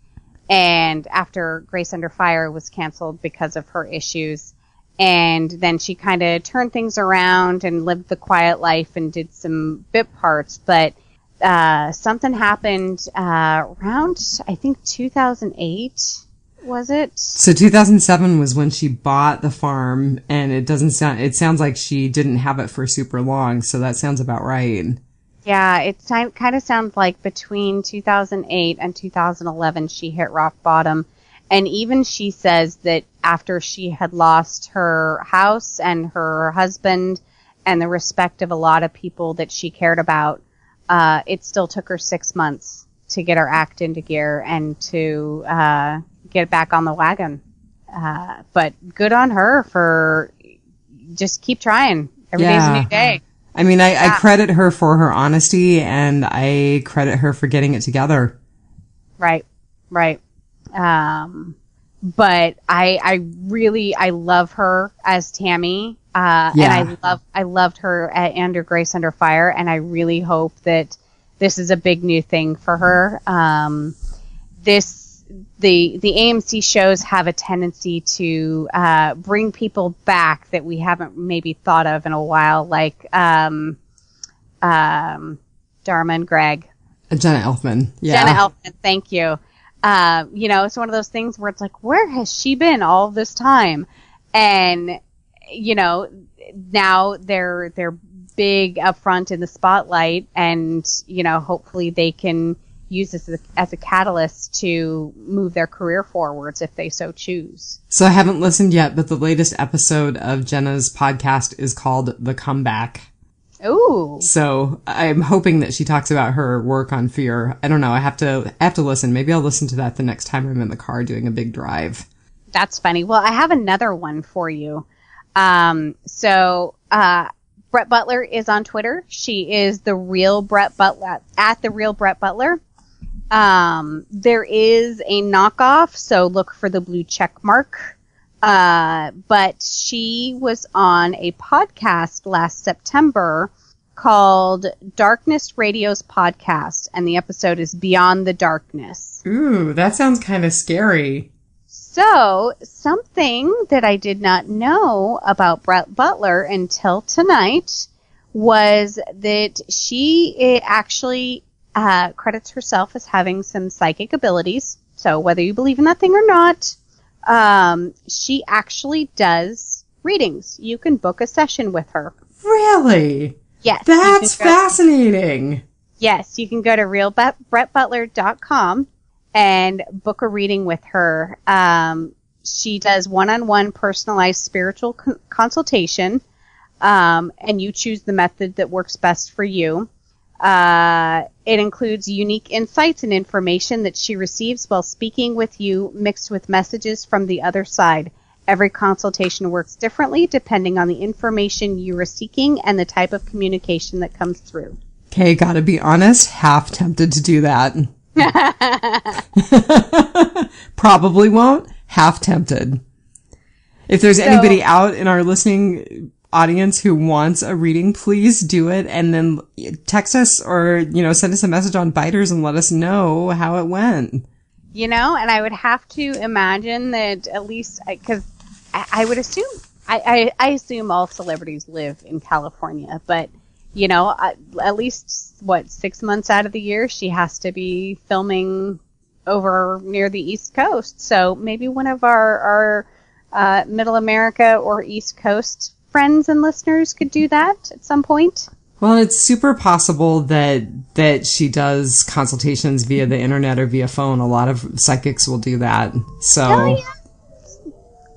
[SPEAKER 2] and after Grace Under Fire was canceled because of her issues, and then she kind of turned things around and lived the quiet life and did some bit parts, but something happened around, I think, 2008, was it?
[SPEAKER 1] So 2007 was when she bought the farm, and it sounds like she didn't have it for super long, so that sounds about right.
[SPEAKER 2] Yeah, it kind of sounds like between 2008 and 2011 she hit rock bottom. And even she says that after she had lost her house and her husband and the respect of a lot of people that she cared about, it still took her 6 months to get her act into gear and to get back on the wagon. But good on her for just keep trying. Every day's a new day.
[SPEAKER 1] I mean, I credit her for her honesty, and I credit her for getting it together. Right.
[SPEAKER 2] But I love her as Tammy. And I loved her under Grace Under Fire, and I really hope that this is a big new thing for her. The AMC shows have a tendency to bring people back that we haven't maybe thought of in a while, like Dharma and Greg.
[SPEAKER 1] Jenna Elfman. Yeah.
[SPEAKER 2] Jenna Elfman, thank you. It's one of those things where it's like, where has she been all this time? And, now they're big up front in the spotlight, and, hopefully they can use this as a catalyst to move their career forwards if they so choose.
[SPEAKER 1] So I haven't listened yet, but the latest episode of Jenna's podcast is called The Comeback.
[SPEAKER 2] Ooh.
[SPEAKER 1] So I'm hoping that she talks about her work on Fear. I don't know. I have to listen. Maybe I'll listen to that the next time I'm in the car doing a big drive.
[SPEAKER 2] That's funny. Well, I have another one for you. Brett Butler is on Twitter. She is the real Brett Butler, at the real Brett Butler. There is a knockoff, so look for the blue check mark. But she was on a podcast last September called Darkness Radio's Podcast, and the episode is Beyond the Darkness.
[SPEAKER 1] Ooh, that sounds kind of scary.
[SPEAKER 2] So, something that I did not know about Brett Butler until tonight was that she actually credits herself as having some psychic abilities. So, whether you believe in that thing or not, she actually does readings. You can book a session with her.
[SPEAKER 1] Really?
[SPEAKER 2] Yes.
[SPEAKER 1] That's fascinating.
[SPEAKER 2] Yes, you can go to realbrettbutler.com and book a reading with her. She does one-on-one personalized spiritual consultation, and you choose the method that works best for you. It includes unique insights and information that she receives while speaking with you, mixed with messages from the other side. Every consultation works differently depending on the information you are seeking and the type of communication that comes through.
[SPEAKER 1] Okay, gotta be honest, half tempted to do that. Probably won't, half tempted. If there's anybody out in our listening audience who wants a reading, please do it, and then text us or, send us a message on Biters and let us know how it went.
[SPEAKER 2] And I would have to imagine that at least, because I would assume, I assume all celebrities live in California, but, at least, 6 months out of the year, she has to be filming over near the East Coast. So maybe one of our Middle America or East Coast friends and listeners could do that at some point.
[SPEAKER 1] Well, it's super possible that she does consultations via the internet or via phone. A lot of psychics will do that. So,
[SPEAKER 2] oh, yeah.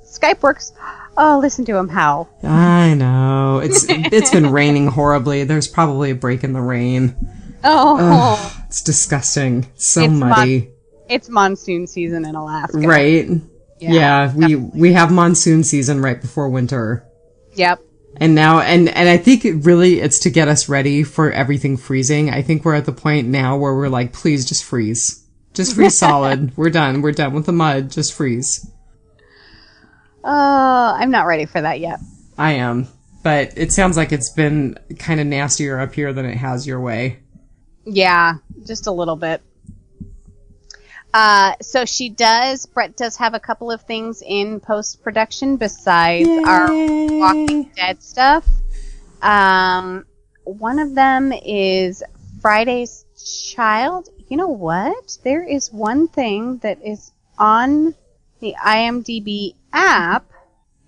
[SPEAKER 2] Skype works. Oh, listen to him howl.
[SPEAKER 1] I know. It's been raining horribly. There's probably a break in the rain.
[SPEAKER 2] Oh.
[SPEAKER 1] Ugh, it's disgusting. So muddy.
[SPEAKER 2] It's monsoon season in Alaska.
[SPEAKER 1] Right. Yeah, we have monsoon season right before winter.
[SPEAKER 2] Yep.
[SPEAKER 1] And now, and I think it's to get us ready for everything freezing. I think we're at the point now where we're like, please just freeze. Just freeze solid. We're done. We're done with the mud. Just freeze.
[SPEAKER 2] I'm not ready for that yet.
[SPEAKER 1] I am. But it sounds like it's been kind of nastier up here than it has your way.
[SPEAKER 2] Yeah, just a little bit. So Brett does have a couple of things in post-production besides our Walking Dead stuff. One of them is Friday's Child. You know what? There is one thing that is on the IMDb app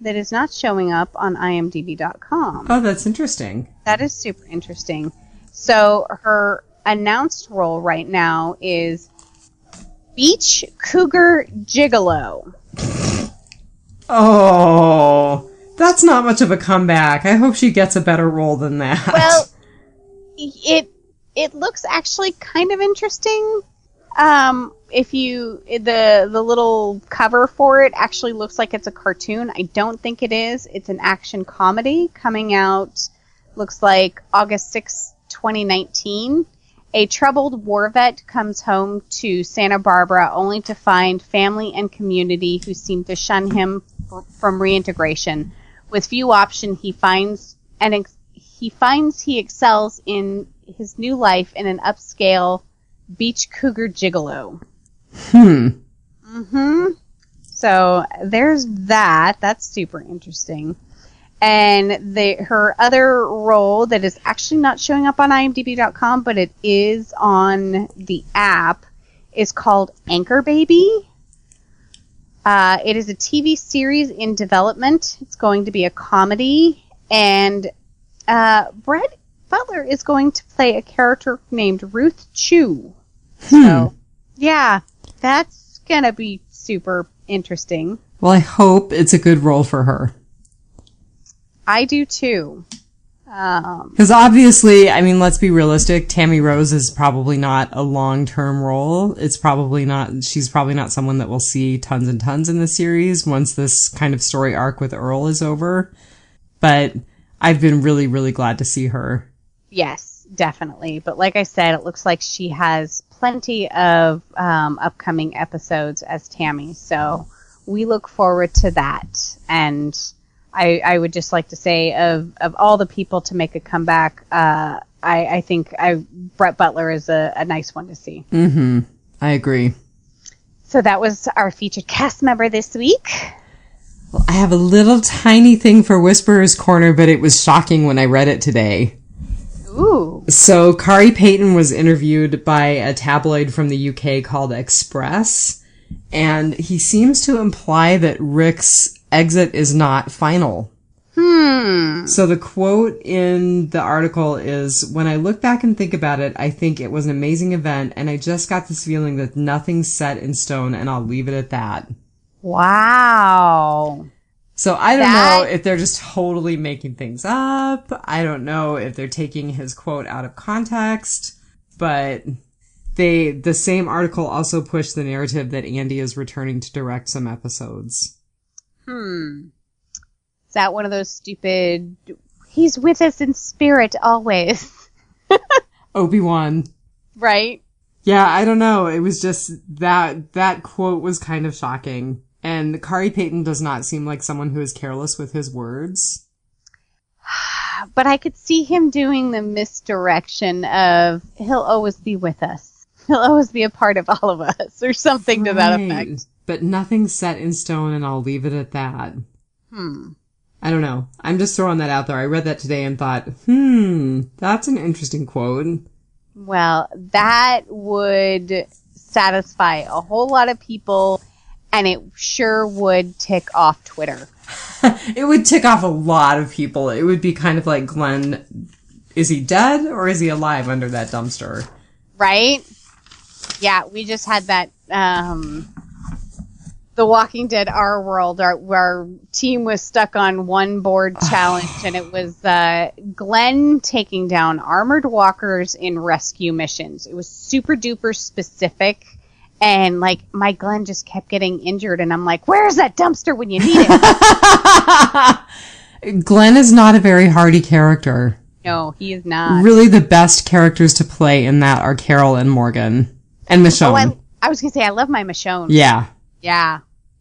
[SPEAKER 2] that is not showing up on imdb.com.
[SPEAKER 1] Oh, that's interesting.
[SPEAKER 2] That is super interesting. So her announced role right now is Beach Cougar Gigolo.
[SPEAKER 1] Oh, that's not much of a comeback. I hope she gets a better role than that.
[SPEAKER 2] Well, it looks actually kind of interesting. The little cover for it actually looks like it's a cartoon. I don't think it is. It's an action comedy coming out, looks like August 6th, 2019. A troubled war vet comes home to Santa Barbara only to find family and community who seem to shun him from reintegration. With few options, he finds he excels in his new life in an upscale beach cougar gigolo. So there's that. That's super interesting. And her other role that is actually not showing up on imdb.com, but it is on the app, is called Anchor Baby. It is a TV series in development. It's going to be a comedy. And Brett Butler is going to play a character named Ruth Chu. So, yeah, that's going to be super interesting.
[SPEAKER 1] Well, I hope it's a good role for her.
[SPEAKER 2] I do too.
[SPEAKER 1] Because obviously, I mean, let's be realistic. Tammy Rose is probably not a long-term role. She's probably not someone that we'll see tons and tons in the series once this kind of story arc with Earl is over. But I've been really, really glad to see her.
[SPEAKER 2] Yes, definitely. But like I said, it looks like she has plenty of upcoming episodes as Tammy. So we look forward to that. And I would just like to say of all the people to make a comeback, I think Brett Butler is a nice one to see.
[SPEAKER 1] Mm-hmm. I agree.
[SPEAKER 2] So that was our featured cast member this week.
[SPEAKER 1] Well, I have a little tiny thing for Whisperer's Corner, but it was shocking when I read it today.
[SPEAKER 2] Ooh.
[SPEAKER 1] So Kari Payton was interviewed by a tabloid from the UK called Express, and he seems to imply that Rick's exit is not final. So the quote in the article is, "When I look back and think about it, I think it was an amazing event, and I just got this feeling that nothing's set in stone, and I'll leave it at that."
[SPEAKER 2] Wow.
[SPEAKER 1] So I don't know if they're just totally making things up. I don't know if they're taking his quote out of context, but the same article also pushed the narrative that Andy is returning to direct some episodes.
[SPEAKER 2] Is that one of those stupid, he's with us in spirit always?
[SPEAKER 1] Obi-Wan.
[SPEAKER 2] Right?
[SPEAKER 1] Yeah, I don't know. It was just that quote was kind of shocking. And Kari Payton does not seem like someone who is careless with his words.
[SPEAKER 2] But I could see him doing the misdirection of, he'll always be with us. He'll always be a part of all of us, or something to that effect.
[SPEAKER 1] But nothing's set in stone, and I'll leave it at that. I don't know. I'm just throwing that out there. I read that today and thought, that's an interesting quote.
[SPEAKER 2] Well, that would satisfy a whole lot of people, and it sure would tick off Twitter.
[SPEAKER 1] It would tick off a lot of people. It would be kind of like, Glenn, is he dead or is he alive under that dumpster? Right?
[SPEAKER 2] Yeah, we just had that, the The Walking Dead Our World, our team was stuck on one board challenge, and it was Glenn taking down armored walkers in rescue missions. It was super duper specific, and like my Glenn just kept getting injured, and I'm like, where's that dumpster when you need it?
[SPEAKER 1] Glenn is not a very hardy character.
[SPEAKER 2] No, he is not.
[SPEAKER 1] Really, the best characters to play in that are Carol and Morgan and Michonne.
[SPEAKER 2] Oh, I was going to say, I love my Michonne.
[SPEAKER 1] Yeah.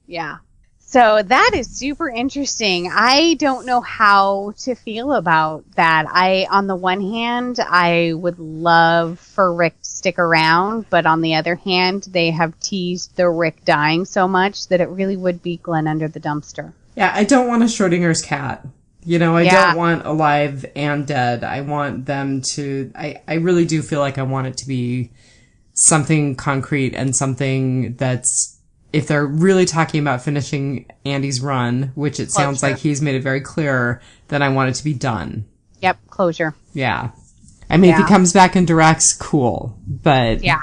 [SPEAKER 2] Yeah. So that is super interesting. I don't know how to feel about that. On the one hand, I would love for Rick to stick around, but on the other hand, they have teased the Rick dying so much that it really would be Glenn under the dumpster.
[SPEAKER 1] Yeah, I don't want a Schrodinger's cat. I don't want alive and dead. I want them to... I really do feel like I want it to be something concrete and something that's... If they're really talking about finishing Andy's run, which it sounds like he's made it very clear, then I want it to be done.
[SPEAKER 2] Yep, closure.
[SPEAKER 1] Yeah. I mean, if he comes back and directs, cool. But...
[SPEAKER 2] Yeah.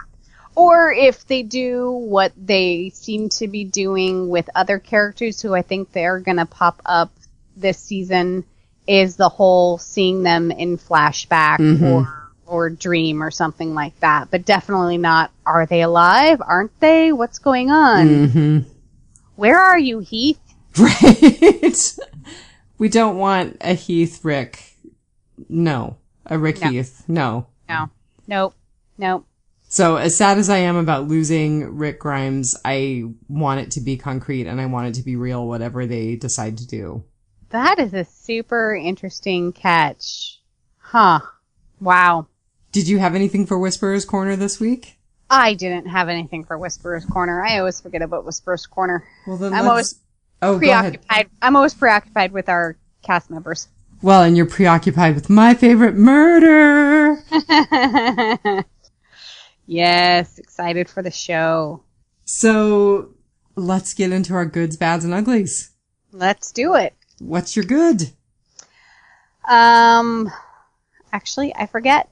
[SPEAKER 2] Or if they do what they seem to be doing with other characters who I think they're going to pop up this season, is the whole seeing them in flashback or dream or something like that. But definitely not, are they alive? Aren't they? What's going on?
[SPEAKER 1] Mm-hmm.
[SPEAKER 2] Where are you, Heath?
[SPEAKER 1] Right. We don't want a Heath Rick. No. A Rick Heath. No.
[SPEAKER 2] Nope.
[SPEAKER 1] So as sad as I am about losing Rick Grimes, I want it to be concrete and I want it to be real, whatever they decide to do.
[SPEAKER 2] That is a super interesting catch. Huh. Wow.
[SPEAKER 1] Did you have anything for Whisperer's Corner this week?
[SPEAKER 2] I didn't have anything for Whisperer's Corner. I always forget about Whisperer's Corner.
[SPEAKER 1] Well, then
[SPEAKER 2] I'm always preoccupied. I'm always preoccupied with our cast members.
[SPEAKER 1] Well, and you're preoccupied with my favorite murder.
[SPEAKER 2] Yes, excited for the show.
[SPEAKER 1] So, let's get into our goods, bads, and uglies.
[SPEAKER 2] Let's do it.
[SPEAKER 1] What's your good?
[SPEAKER 2] Actually, I forget.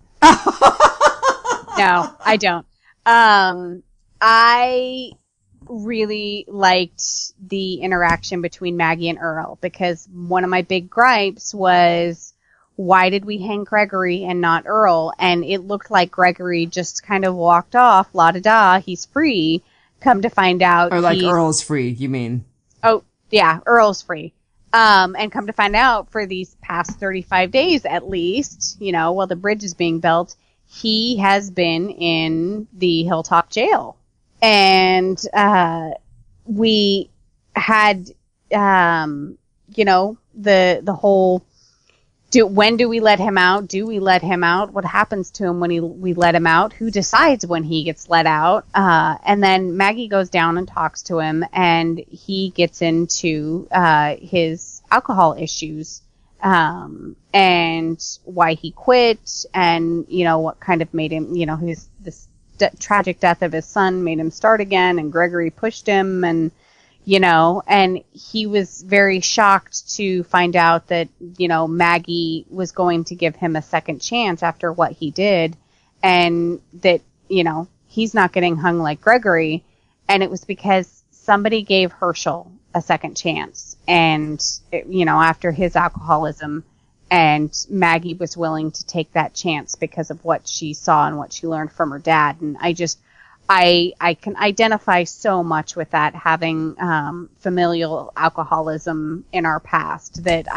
[SPEAKER 2] No, I don't. I really liked the interaction between Maggie and Earl, because one of my big gripes was, why did we hang Gregory and not Earl? And it looked like Gregory just kind of walked off, la-da-da, he's free. Come to find out...
[SPEAKER 1] Or like Earl's free, you mean?
[SPEAKER 2] Oh, yeah, Earl's free. And come to find out, for these past 35 days at least, while the bridge is being built, he has been in the Hilltop jail. And we had, the whole... when do we let him out? Do we let him out? What happens to him when we let him out? Who decides when he gets let out? And then Maggie goes down and talks to him, and he gets into his alcohol issues, and why he quit, and what kind of made him, this tragic death of his son made him start again, and Gregory pushed him, and and he was very shocked to find out that, Maggie was going to give him a second chance after what he did, and that, he's not getting hung like Gregory. And it was because somebody gave Herschel a second chance, and, after his alcoholism, and Maggie was willing to take that chance because of what she saw and what she learned from her dad. And I can identify so much with that, having familial alcoholism in our past, that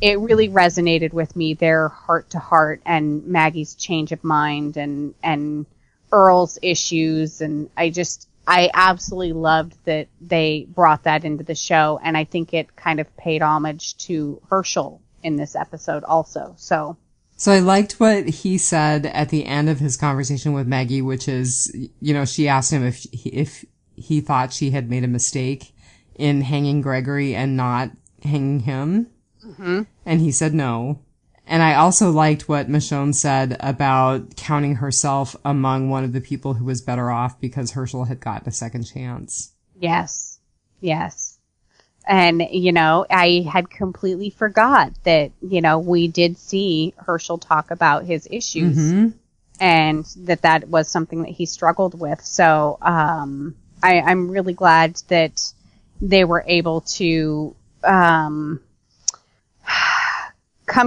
[SPEAKER 2] it really resonated with me, their heart to heart, and Maggie's change of mind, and Earl's issues. And I absolutely loved that they brought that into the show, and I think it kind of paid homage to Herschel in this episode also. So
[SPEAKER 1] I liked what he said at the end of his conversation with Maggie, which is, she asked him if he thought she had made a mistake in hanging Gregory and not hanging him. Mm-hmm. And he said no. And I also liked what Michonne said about counting herself among one of the people who was better off because Herschel had gotten a second chance.
[SPEAKER 2] Yes. And, I had completely forgot that, we did see Herschel talk about his issues, mm-hmm. and that was something that he struggled with. So, I'm really glad that they were able to come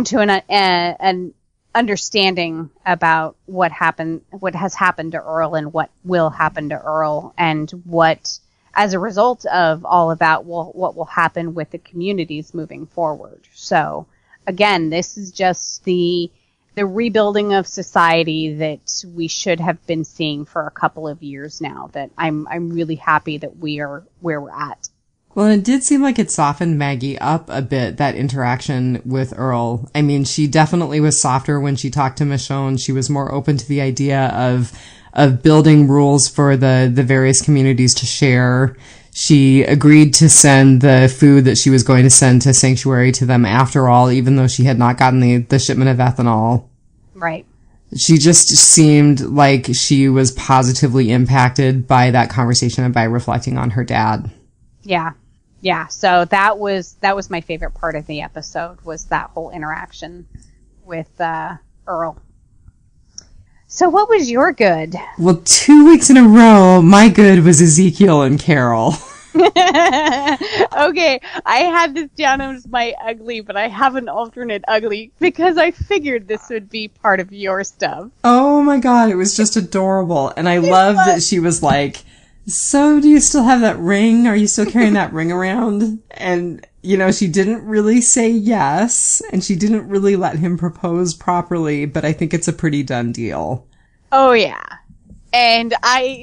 [SPEAKER 2] to an understanding about what has happened to Earl and what will happen to Earl, and what, as a result of all of that, what will happen with the communities moving forward. So again, this is just the rebuilding of society that we should have been seeing for a couple of years now, that I'm really happy that we are where we're at.
[SPEAKER 1] Well, it did seem like it softened Maggie up a bit, that interaction with Earl. I mean, she definitely was softer when she talked to Michonne. She was more open to the idea of building rules for the various communities to share. She agreed to send the food that she was going to send to Sanctuary to them after all, even though she had not gotten the shipment of ethanol.
[SPEAKER 2] Right.
[SPEAKER 1] She just seemed like she was positively impacted by that conversation and by reflecting on her dad.
[SPEAKER 2] Yeah. Yeah. So that was my favorite part of the episode, was that whole interaction with Earl. So what was your good?
[SPEAKER 1] Well, 2 weeks in a row, my good was Ezekiel and Carol.
[SPEAKER 2] Okay, I had this down as my ugly, but I have an alternate ugly because I figured this would be part of your stuff.
[SPEAKER 1] Oh my god, it was just adorable. And I love that she was like, so do you still have that ring? Are you still carrying that ring around? And, you know, she didn't really say yes, and she didn't really let him propose properly, but I think it's a pretty done deal.
[SPEAKER 2] Oh yeah. And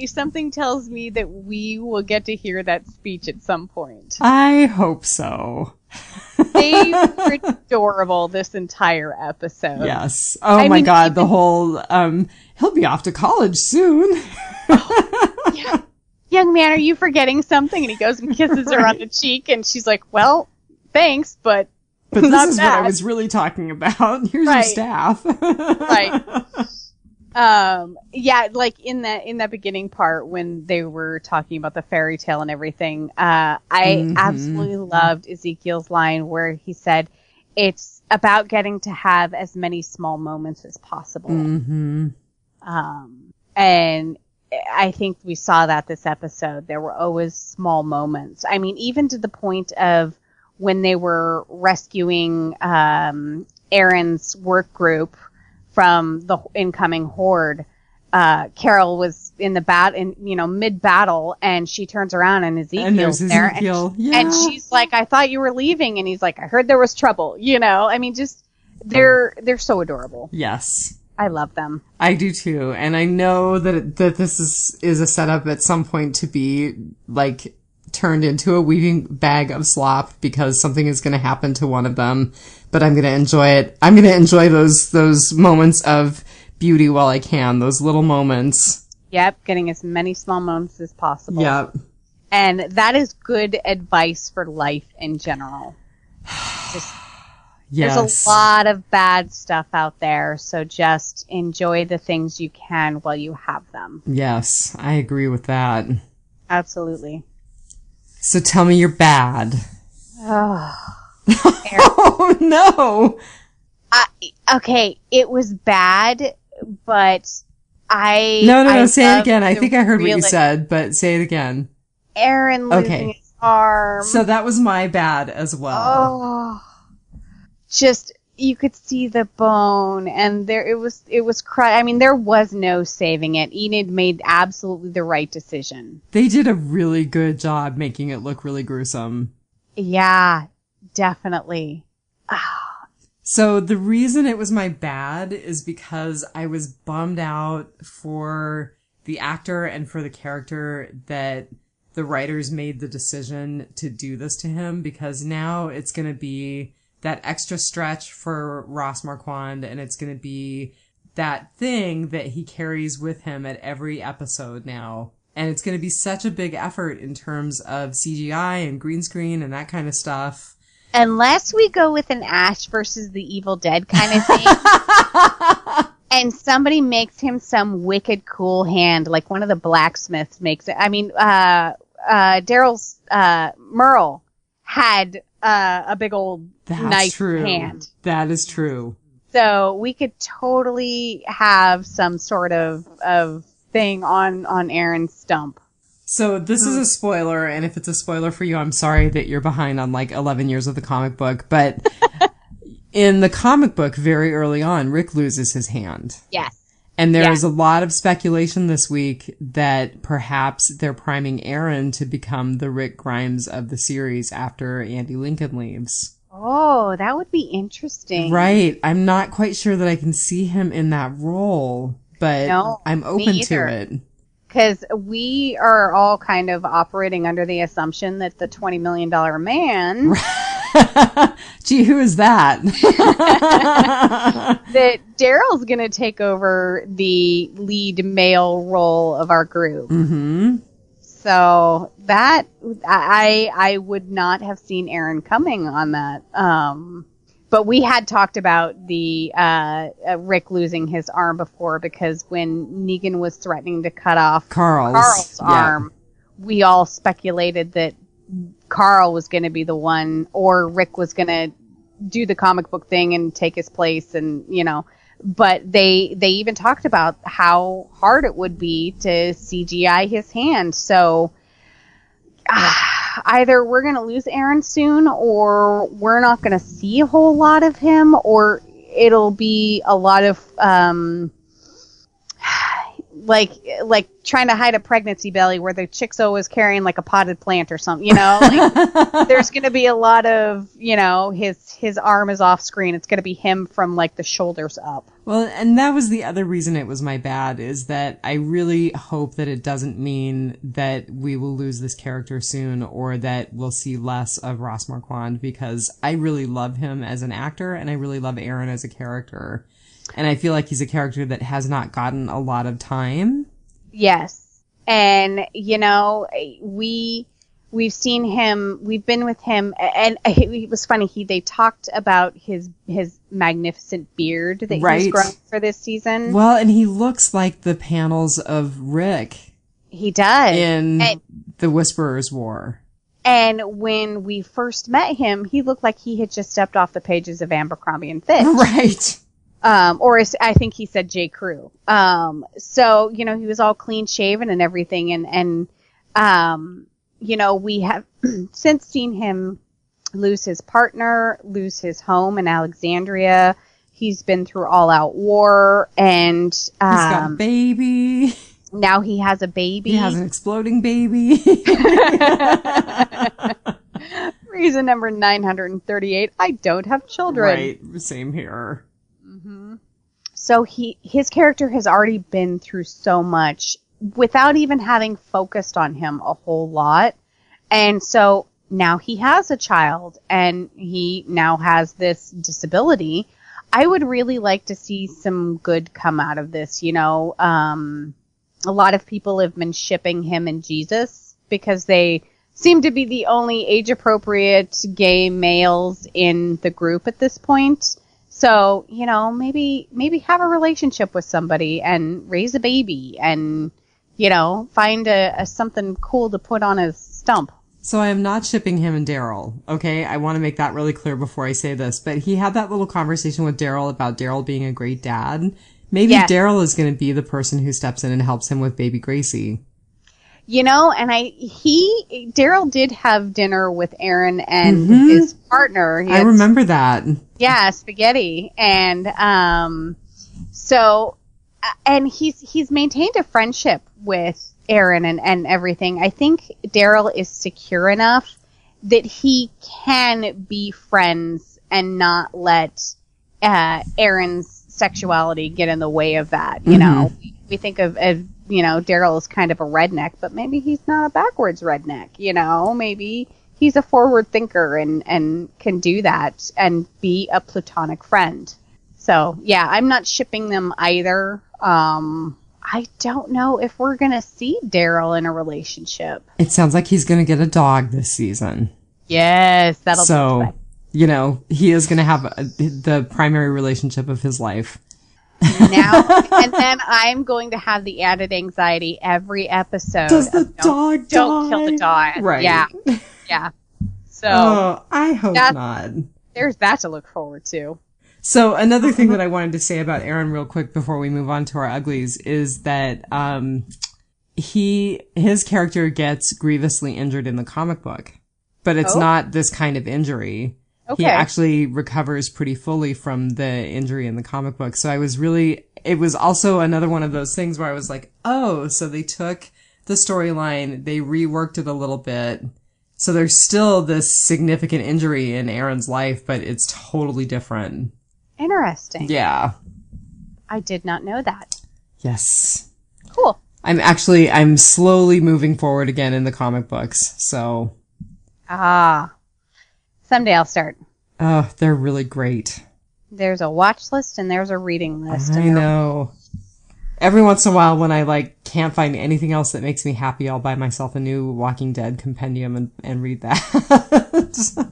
[SPEAKER 2] something tells me that we will get to hear that speech at some point.
[SPEAKER 1] I hope so.
[SPEAKER 2] They were adorable this entire episode.
[SPEAKER 1] Yes. Oh my god, the whole, he'll be off to college soon.
[SPEAKER 2] Yeah. Young man, are you forgetting something? And he goes and kisses her on the cheek, and she's like, well, thanks, but
[SPEAKER 1] this
[SPEAKER 2] not
[SPEAKER 1] is
[SPEAKER 2] bad.
[SPEAKER 1] what I was really talking about. Here's your staff.
[SPEAKER 2] Right. Yeah, like in that beginning part when they were talking about the fairy tale and everything, I absolutely loved Ezekiel's line where he said, it's about getting to have as many small moments as possible. Mm-hmm. And I think we saw that this episode. There were always small moments. I mean, even to the point of when they were rescuing Aaron's work group from the incoming horde, Carol was in the mid-battle, and she turns around and Ezekiel's there. And she's like, I thought you were leaving. And he's like, I heard there was trouble. You know, I mean, just, they're so adorable.
[SPEAKER 1] Yes.
[SPEAKER 2] I love them.
[SPEAKER 1] I do too. And I know that this is a setup at some point to be, like, turned into a weaving bag of slop because something is going to happen to one of them. But I'm going to enjoy it. I'm going to enjoy those moments of beauty while I can. Those little moments. Yep.
[SPEAKER 2] Getting as many small moments as possible.
[SPEAKER 1] Yep.
[SPEAKER 2] And that is good advice for life in general.
[SPEAKER 1] Yes.
[SPEAKER 2] There's a lot of bad stuff out there, so just enjoy the things you can while you have them.
[SPEAKER 1] Yes, I agree with that.
[SPEAKER 2] Absolutely.
[SPEAKER 1] So tell me you're bad.
[SPEAKER 2] Oh,
[SPEAKER 1] oh no!
[SPEAKER 2] Okay, it was bad, but
[SPEAKER 1] No, say it again. I think I heard what you said, but say it again.
[SPEAKER 2] Aaron losing his arm.
[SPEAKER 1] So that was my bad as well.
[SPEAKER 2] Oh. Just, you could see the bone, and it was cry. I mean, there was no saving it. Enid made absolutely the right decision.
[SPEAKER 1] They did a really good job making it look really gruesome.
[SPEAKER 2] Yeah, definitely.
[SPEAKER 1] So the reason it was my bad is because I was bummed out for the actor and for the character that the writers made the decision to do this to him, because now it's going to be that extra stretch for Ross Marquand, and it's going to be that thing that he carries with him at every episode now. And it's going to be such a big effort in terms of CGI and green screen and that kind of stuff.
[SPEAKER 2] Unless we go with an Ash versus the Evil Dead kind of thing. And somebody makes him some wicked cool hand, like one of the blacksmiths makes it. I mean, Daryl's, Merle had a big old knife hand.
[SPEAKER 1] That is true.
[SPEAKER 2] So we could totally have some sort of thing on Aaron's stump.
[SPEAKER 1] So this is a spoiler, and if it's a spoiler for you, I'm sorry that you're behind on like 11 years of the comic book, but in the comic book, very early on, Rick loses his hand.
[SPEAKER 2] Yes.
[SPEAKER 1] And there is a lot of speculation this week that perhaps they're priming Aaron to become the Rick Grimes of the series after Andy Lincoln leaves.
[SPEAKER 2] Oh, that would be interesting.
[SPEAKER 1] Right. I'm not quite sure that I can see him in that role, but I'm open to it.
[SPEAKER 2] Because we are all kind of operating under the assumption that the $20 million man...
[SPEAKER 1] Gee, who is that?
[SPEAKER 2] That Daryl's going to take over the lead male role of our group.
[SPEAKER 1] Mm-hmm.
[SPEAKER 2] So that I would not have seen Aaron coming on that. But we had talked about the Rick losing his arm before, because when Negan was threatening to cut off Carl's arm, we all speculated that Carl was going to be the one, or Rick was going to do the comic book thing and take his place, and but they even talked about how hard it would be to CGI his hand. So either we're going to lose Aaron soon, or we're not going to see a whole lot of him, or it'll be a lot of like trying to hide a pregnancy belly where the chick's always carrying like a potted plant or something, like there's going to be a lot of, his arm is off screen. It's going to be him from like the shoulders up.
[SPEAKER 1] Well, and that was the other reason it was my bad, is that I really hope that it doesn't mean that we will lose this character soon, or that we'll see less of Ross Marquand, because I really love him as an actor, and I really love Aaron as a character. And I feel like he's a character that has not gotten a lot of time.
[SPEAKER 2] Yes. And, we've seen him, we've been with him, and it was funny, they talked about his magnificent beard that he's grown for this season.
[SPEAKER 1] Well, and he looks like the panels of Rick.
[SPEAKER 2] He does.
[SPEAKER 1] In the Whisperer's War.
[SPEAKER 2] And when we first met him, he looked like he had just stepped off the pages of Abercrombie and Fitch.
[SPEAKER 1] Right.
[SPEAKER 2] Or I think he said J. Crew. So, he was all clean shaven and everything. And we have since seen him lose his partner, lose his home in Alexandria. He's been through all out war, and
[SPEAKER 1] he's got a baby.
[SPEAKER 2] Now he has a baby.
[SPEAKER 1] He has an exploding baby.
[SPEAKER 2] Reason number 938. I don't have children.
[SPEAKER 1] Right. Same here.
[SPEAKER 2] Mm-hmm. So his character has already been through so much without even having focused on him a whole lot. And so now he has a child, and he now has this disability. I would really like to see some good come out of this. A lot of people have been shipping him and Jesus because they seem to be the only age-appropriate gay males in the group at this point. So, maybe have a relationship with somebody and raise a baby and, find a something cool to put on his stump.
[SPEAKER 1] So I am not shipping him and Daryl, okay? I want to make that really clear before I say this. But he had that little conversation with Daryl about Daryl being a great dad. Maybe Daryl is going to be the person who steps in and helps him with baby Gracie.
[SPEAKER 2] And Daryl did have dinner with Aaron and his partner.
[SPEAKER 1] I remember that.
[SPEAKER 2] Yeah, spaghetti. And, and he's maintained a friendship with Aaron and everything. I think Daryl is secure enough that he can be friends and not let, Aaron's sexuality get in the way of that. We think of Daryl is kind of a redneck, but maybe he's not a backwards redneck, maybe he's a forward thinker and can do that and be a platonic friend. So, yeah, I'm not shipping them either. I don't know if we're going to see Daryl in a relationship.
[SPEAKER 1] It sounds like he's going to get a dog this season.
[SPEAKER 2] Yes, that'll be fun.
[SPEAKER 1] He is going to have the primary relationship of his life.
[SPEAKER 2] Now, and then I'm going to have the added anxiety every episode.
[SPEAKER 1] Does the dog die?
[SPEAKER 2] Don't kill the dog.
[SPEAKER 1] Right.
[SPEAKER 2] Yeah. So,
[SPEAKER 1] I hope not.
[SPEAKER 2] There's that to look forward to.
[SPEAKER 1] So another thing that I wanted to say about Aaron real quick before we move on to our uglies is that his character gets grievously injured in the comic book, but it's not this kind of injury. Okay. He actually recovers pretty fully from the injury in the comic book. So it was also another one of those things where I was like, oh, so they took the storyline, they reworked it a little bit. So there's still this significant injury in Aaron's life, but it's totally different.
[SPEAKER 2] Interesting.
[SPEAKER 1] Yeah.
[SPEAKER 2] I did not know that.
[SPEAKER 1] Yes.
[SPEAKER 2] Cool.
[SPEAKER 1] I'm slowly moving forward again in the comic books, so.
[SPEAKER 2] Someday I'll start.
[SPEAKER 1] Oh, they're really great.
[SPEAKER 2] There's a watch list and there's a reading list.
[SPEAKER 1] I know. Every once in a while when I can't find anything else that makes me happy, I'll buy myself a new Walking Dead compendium and read that.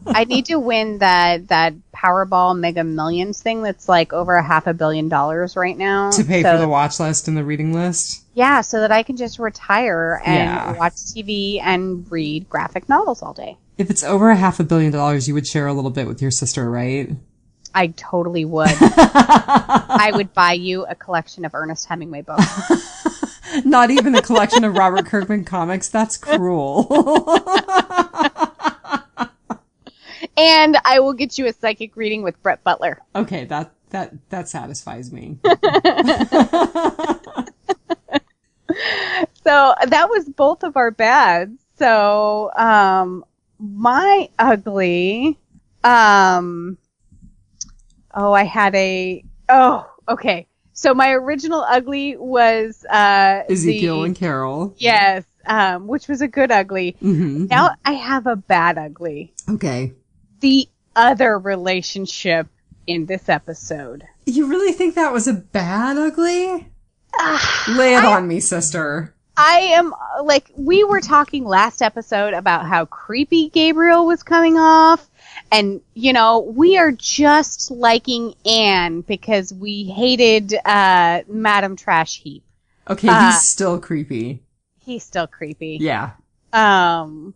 [SPEAKER 2] I need to win that Powerball Mega Millions thing that's over $500 million right now.
[SPEAKER 1] To pay for the watch list and the reading list?
[SPEAKER 2] Yeah, so that I can just retire and watch TV and read graphic novels all day.
[SPEAKER 1] If it's over $500 million, you would share a little bit with your sister, right?
[SPEAKER 2] I totally would. I would buy you a collection of Ernest Hemingway books.
[SPEAKER 1] Not even a collection of Robert Kirkman comics? That's cruel.
[SPEAKER 2] And I will get you a psychic reading with Brett Butler.
[SPEAKER 1] Okay, that satisfies me.
[SPEAKER 2] So that was both of our bads. So my ugly... okay. So my original ugly was
[SPEAKER 1] Ezekiel and Carol.
[SPEAKER 2] Yes, which was a good ugly. Mm-hmm. Now I have a bad ugly.
[SPEAKER 1] Okay.
[SPEAKER 2] The other relationship in this episode.
[SPEAKER 1] You really think that was a bad ugly? Lay it on me, sister.
[SPEAKER 2] I am, we were talking last episode about how creepy Gabriel was coming off. And, we are just liking Anne because we hated Madam Trash Heap.
[SPEAKER 1] Okay, he's still creepy.
[SPEAKER 2] He's still creepy.
[SPEAKER 1] Yeah. I'm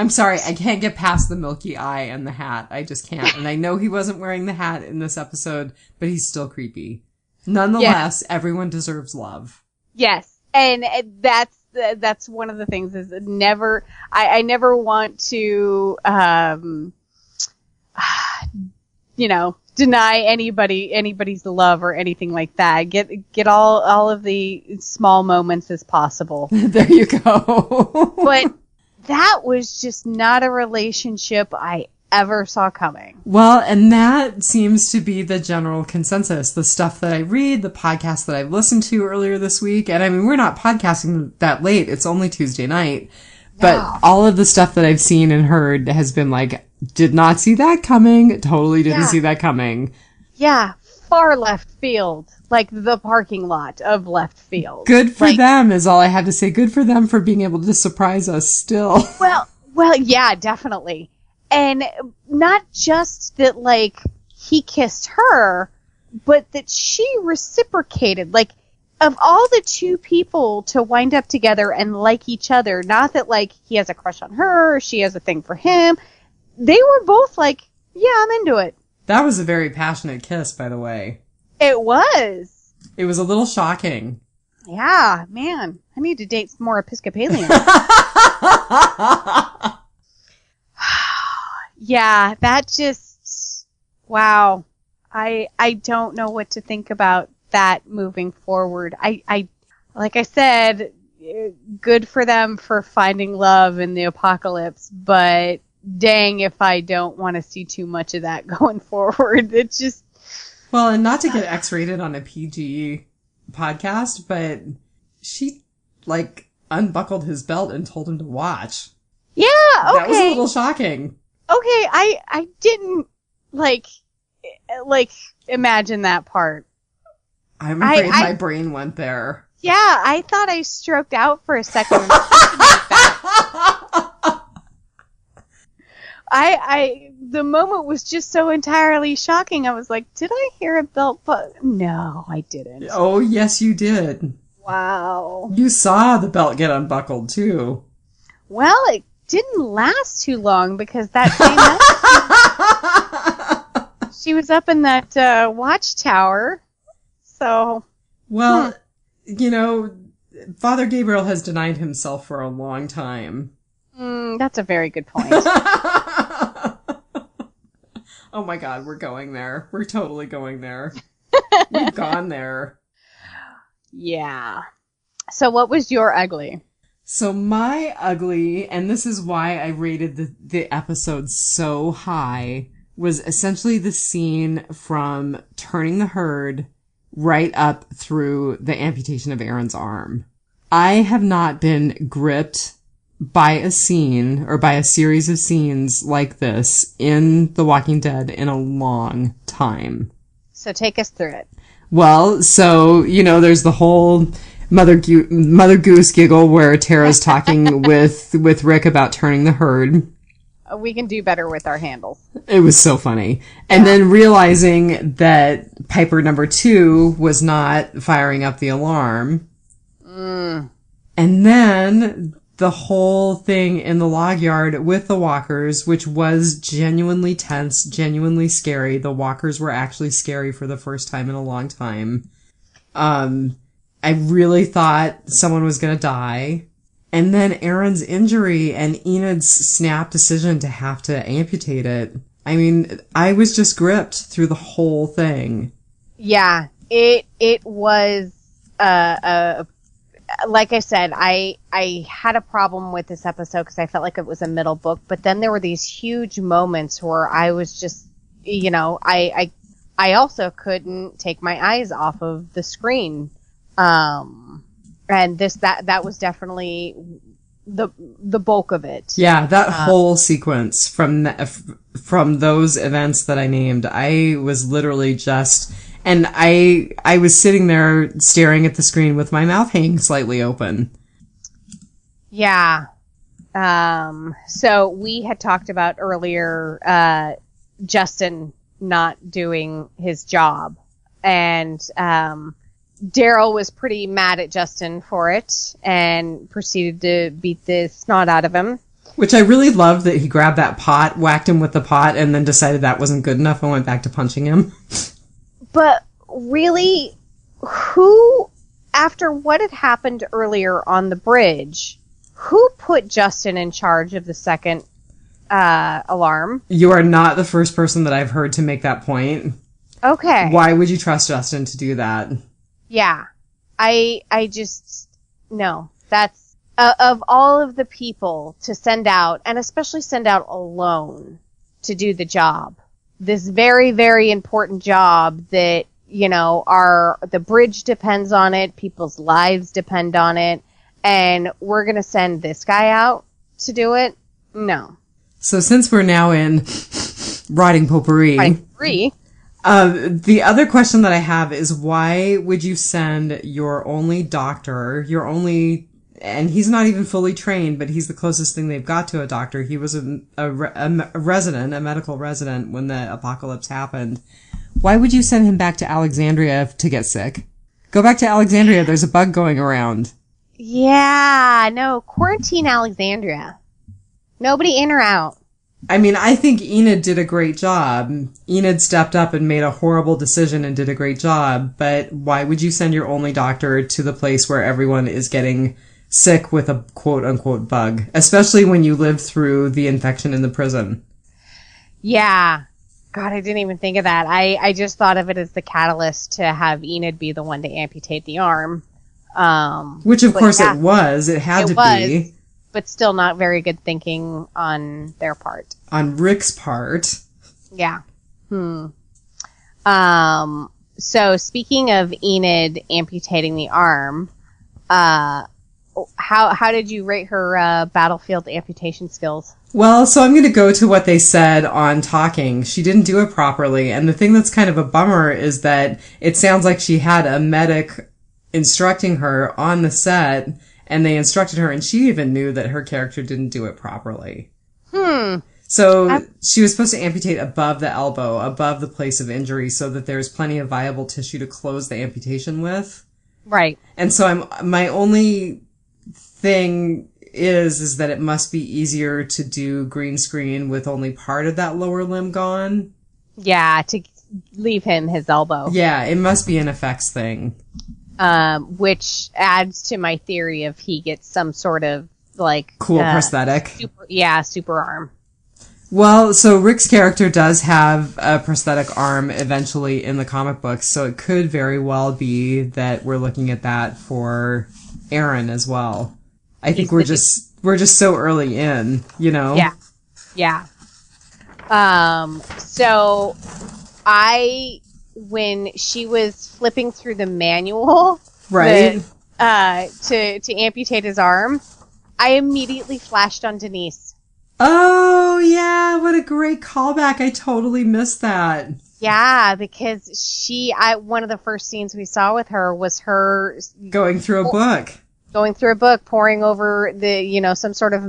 [SPEAKER 1] sorry, I can't get past the milky eye and the hat. I just can't. And I know he wasn't wearing the hat in this episode, but he's still creepy. Nonetheless, everyone deserves love. Yes.
[SPEAKER 2] And that's one of the things is I never want to, deny anybody's love or anything like that. Get all of the small moments as possible.
[SPEAKER 1] There you go.
[SPEAKER 2] But that was just not a relationship I ever saw coming.
[SPEAKER 1] Well, and that seems to be the general consensus. The stuff that I read, the podcast that I've listened to earlier this week, and I mean, we're not podcasting that late. It's only Tuesday night. But all of the stuff that I've seen and heard has been did not see that coming, totally didn't see that coming.
[SPEAKER 2] Yeah, far left field. The parking lot of left field.
[SPEAKER 1] Good for them is all I have to say. Good for them for being able to surprise us still.
[SPEAKER 2] Well, yeah, definitely. And not just that, he kissed her, but that she reciprocated. Of all the two people to wind up together and like each other, not that, he has a crush on her or she has a thing for him. They were both yeah, I'm into it.
[SPEAKER 1] That was a very passionate kiss, by the way.
[SPEAKER 2] It was.
[SPEAKER 1] It was a little shocking.
[SPEAKER 2] Yeah, man. I need to date some more Episcopalians. Yeah, that just... Wow. I don't know what to think about that moving forward. I like I said, good for them for finding love in the apocalypse, but dang if I don't want to see too much of that going forward. It's just...
[SPEAKER 1] Well, and not to get X-rated on a PG podcast, but she, unbuckled his belt and told him to watch.
[SPEAKER 2] Yeah, okay.
[SPEAKER 1] That was a little shocking.
[SPEAKER 2] Okay, I didn't, imagine that part.
[SPEAKER 1] I'm afraid my brain went there.
[SPEAKER 2] Yeah, I thought I stroked out for a second. The moment was just so entirely shocking. I was like, did I hear a belt? But no, I didn't.
[SPEAKER 1] Oh, yes, you did.
[SPEAKER 2] Wow.
[SPEAKER 1] You saw the belt get unbuckled, too.
[SPEAKER 2] Well, it didn't last too long because that same night she was up in that watchtower. So.
[SPEAKER 1] Well, Father Gabriel has denied himself for a long time.
[SPEAKER 2] That's a very good point.
[SPEAKER 1] Oh my God, we're going there. We're totally going there. We've gone there.
[SPEAKER 2] Yeah. So what was your ugly?
[SPEAKER 1] So my ugly, and this is why I rated the episode so high, was essentially the scene from Turning the Herd right up through the amputation of Aaron's arm. I have not been gripped by a scene or by a series of scenes like this in The Walking Dead in a long time.
[SPEAKER 2] So take us through it.
[SPEAKER 1] Well, so, there's the whole Mother Goose giggle where Tara's talking with Rick about turning the herd.
[SPEAKER 2] We can do better with our handles.
[SPEAKER 1] It was so funny. And then realizing that Piper number 2 was not firing up the alarm. And then the whole thing in the log yard with the walkers, which was genuinely tense, genuinely scary. The walkers were actually scary for the first time in a long time. I really thought someone was going to die. And then Aaron's injury and Enid's snap decision to have to amputate it. I mean, I was just gripped through the whole thing.
[SPEAKER 2] Yeah, it was, like I said, I had a problem with this episode because I felt like it was a middle book, but then there were these huge moments where I was just, I also couldn't take my eyes off of the screen. And that was definitely the bulk of it.
[SPEAKER 1] Yeah, that whole sequence from those events that I named, I was literally just, and I was sitting there staring at the screen with my mouth hanging slightly open.
[SPEAKER 2] Yeah. So we had talked about earlier, Justin not doing his job, and, Daryl was pretty mad at Justin for it and proceeded to beat the snot out of him.
[SPEAKER 1] Which I really loved that he grabbed that pot, whacked him with the pot, and then decided that wasn't good enough and went back to punching him.
[SPEAKER 2] But really, who, after what had happened earlier on the bridge, who put Justin in charge of the second alarm?
[SPEAKER 1] You are not the first person that I've heard to make that point.
[SPEAKER 2] Okay.
[SPEAKER 1] Why would you trust Justin to do that?
[SPEAKER 2] Yeah, I just, no, that's, of all of the people to send out, and especially send out alone to do the job, this very, very important job that, the bridge depends on it, people's lives depend on it, and we're gonna send this guy out to do it? No.
[SPEAKER 1] So since we're now in Rotting Potpourri. The other question that I have is, why would you send your only doctor, and he's not even fully trained, but he's the closest thing they've got to a doctor. He was a resident, a medical resident when the apocalypse happened. Why would you send him back to Alexandria to get sick? Go back to Alexandria. There's a bug going around.
[SPEAKER 2] Yeah, no, quarantine Alexandria. Nobody in or out.
[SPEAKER 1] I mean, I think Enid did a great job. Enid stepped up and made a horrible decision and did a great job, but why would you send your only doctor to the place where everyone is getting sick with a quote-unquote bug, especially when you lived through the infection in the prison?
[SPEAKER 2] Yeah. God, I didn't even think of that. I just thought of it as the catalyst to have Enid be the one to amputate the arm.
[SPEAKER 1] Which, of course, it was. It had to be.
[SPEAKER 2] But still not very good thinking on their part.
[SPEAKER 1] On Rick's part.
[SPEAKER 2] Yeah. So speaking of Enid amputating the arm, how did you rate her battlefield amputation skills?
[SPEAKER 1] Well, so I'm going to go to what they said on Talking. She didn't do it properly, and the thing that's kind of a bummer is that it sounds like she had a medic instructing her on the set, and they instructed her, and she even knew that her character didn't do it properly. So she was supposed to amputate above the elbow, above the place of injury, so that there's plenty of viable tissue to close the amputation with.
[SPEAKER 2] Right.
[SPEAKER 1] And so my only thing is that it must be easier to do green screen with only part of that lower limb gone.
[SPEAKER 2] Yeah, to leave him his elbow.
[SPEAKER 1] Yeah, it must be an effects thing.
[SPEAKER 2] which adds to my theory of he gets some sort of like
[SPEAKER 1] cool prosthetic.
[SPEAKER 2] Super arm.
[SPEAKER 1] Well, so Rick's character does have a prosthetic arm eventually in the comic books, so it could very well be that we're looking at that for Aaron as well. I think we're just so early in, you know?
[SPEAKER 2] Yeah. So when she was flipping through the manual,
[SPEAKER 1] right,
[SPEAKER 2] to amputate his arm, I immediately flashed on Denise.
[SPEAKER 1] Oh, yeah, what a great callback. I totally missed that.
[SPEAKER 2] Yeah, because one of the first scenes we saw with her was her
[SPEAKER 1] going through a book,
[SPEAKER 2] poring over some sort of,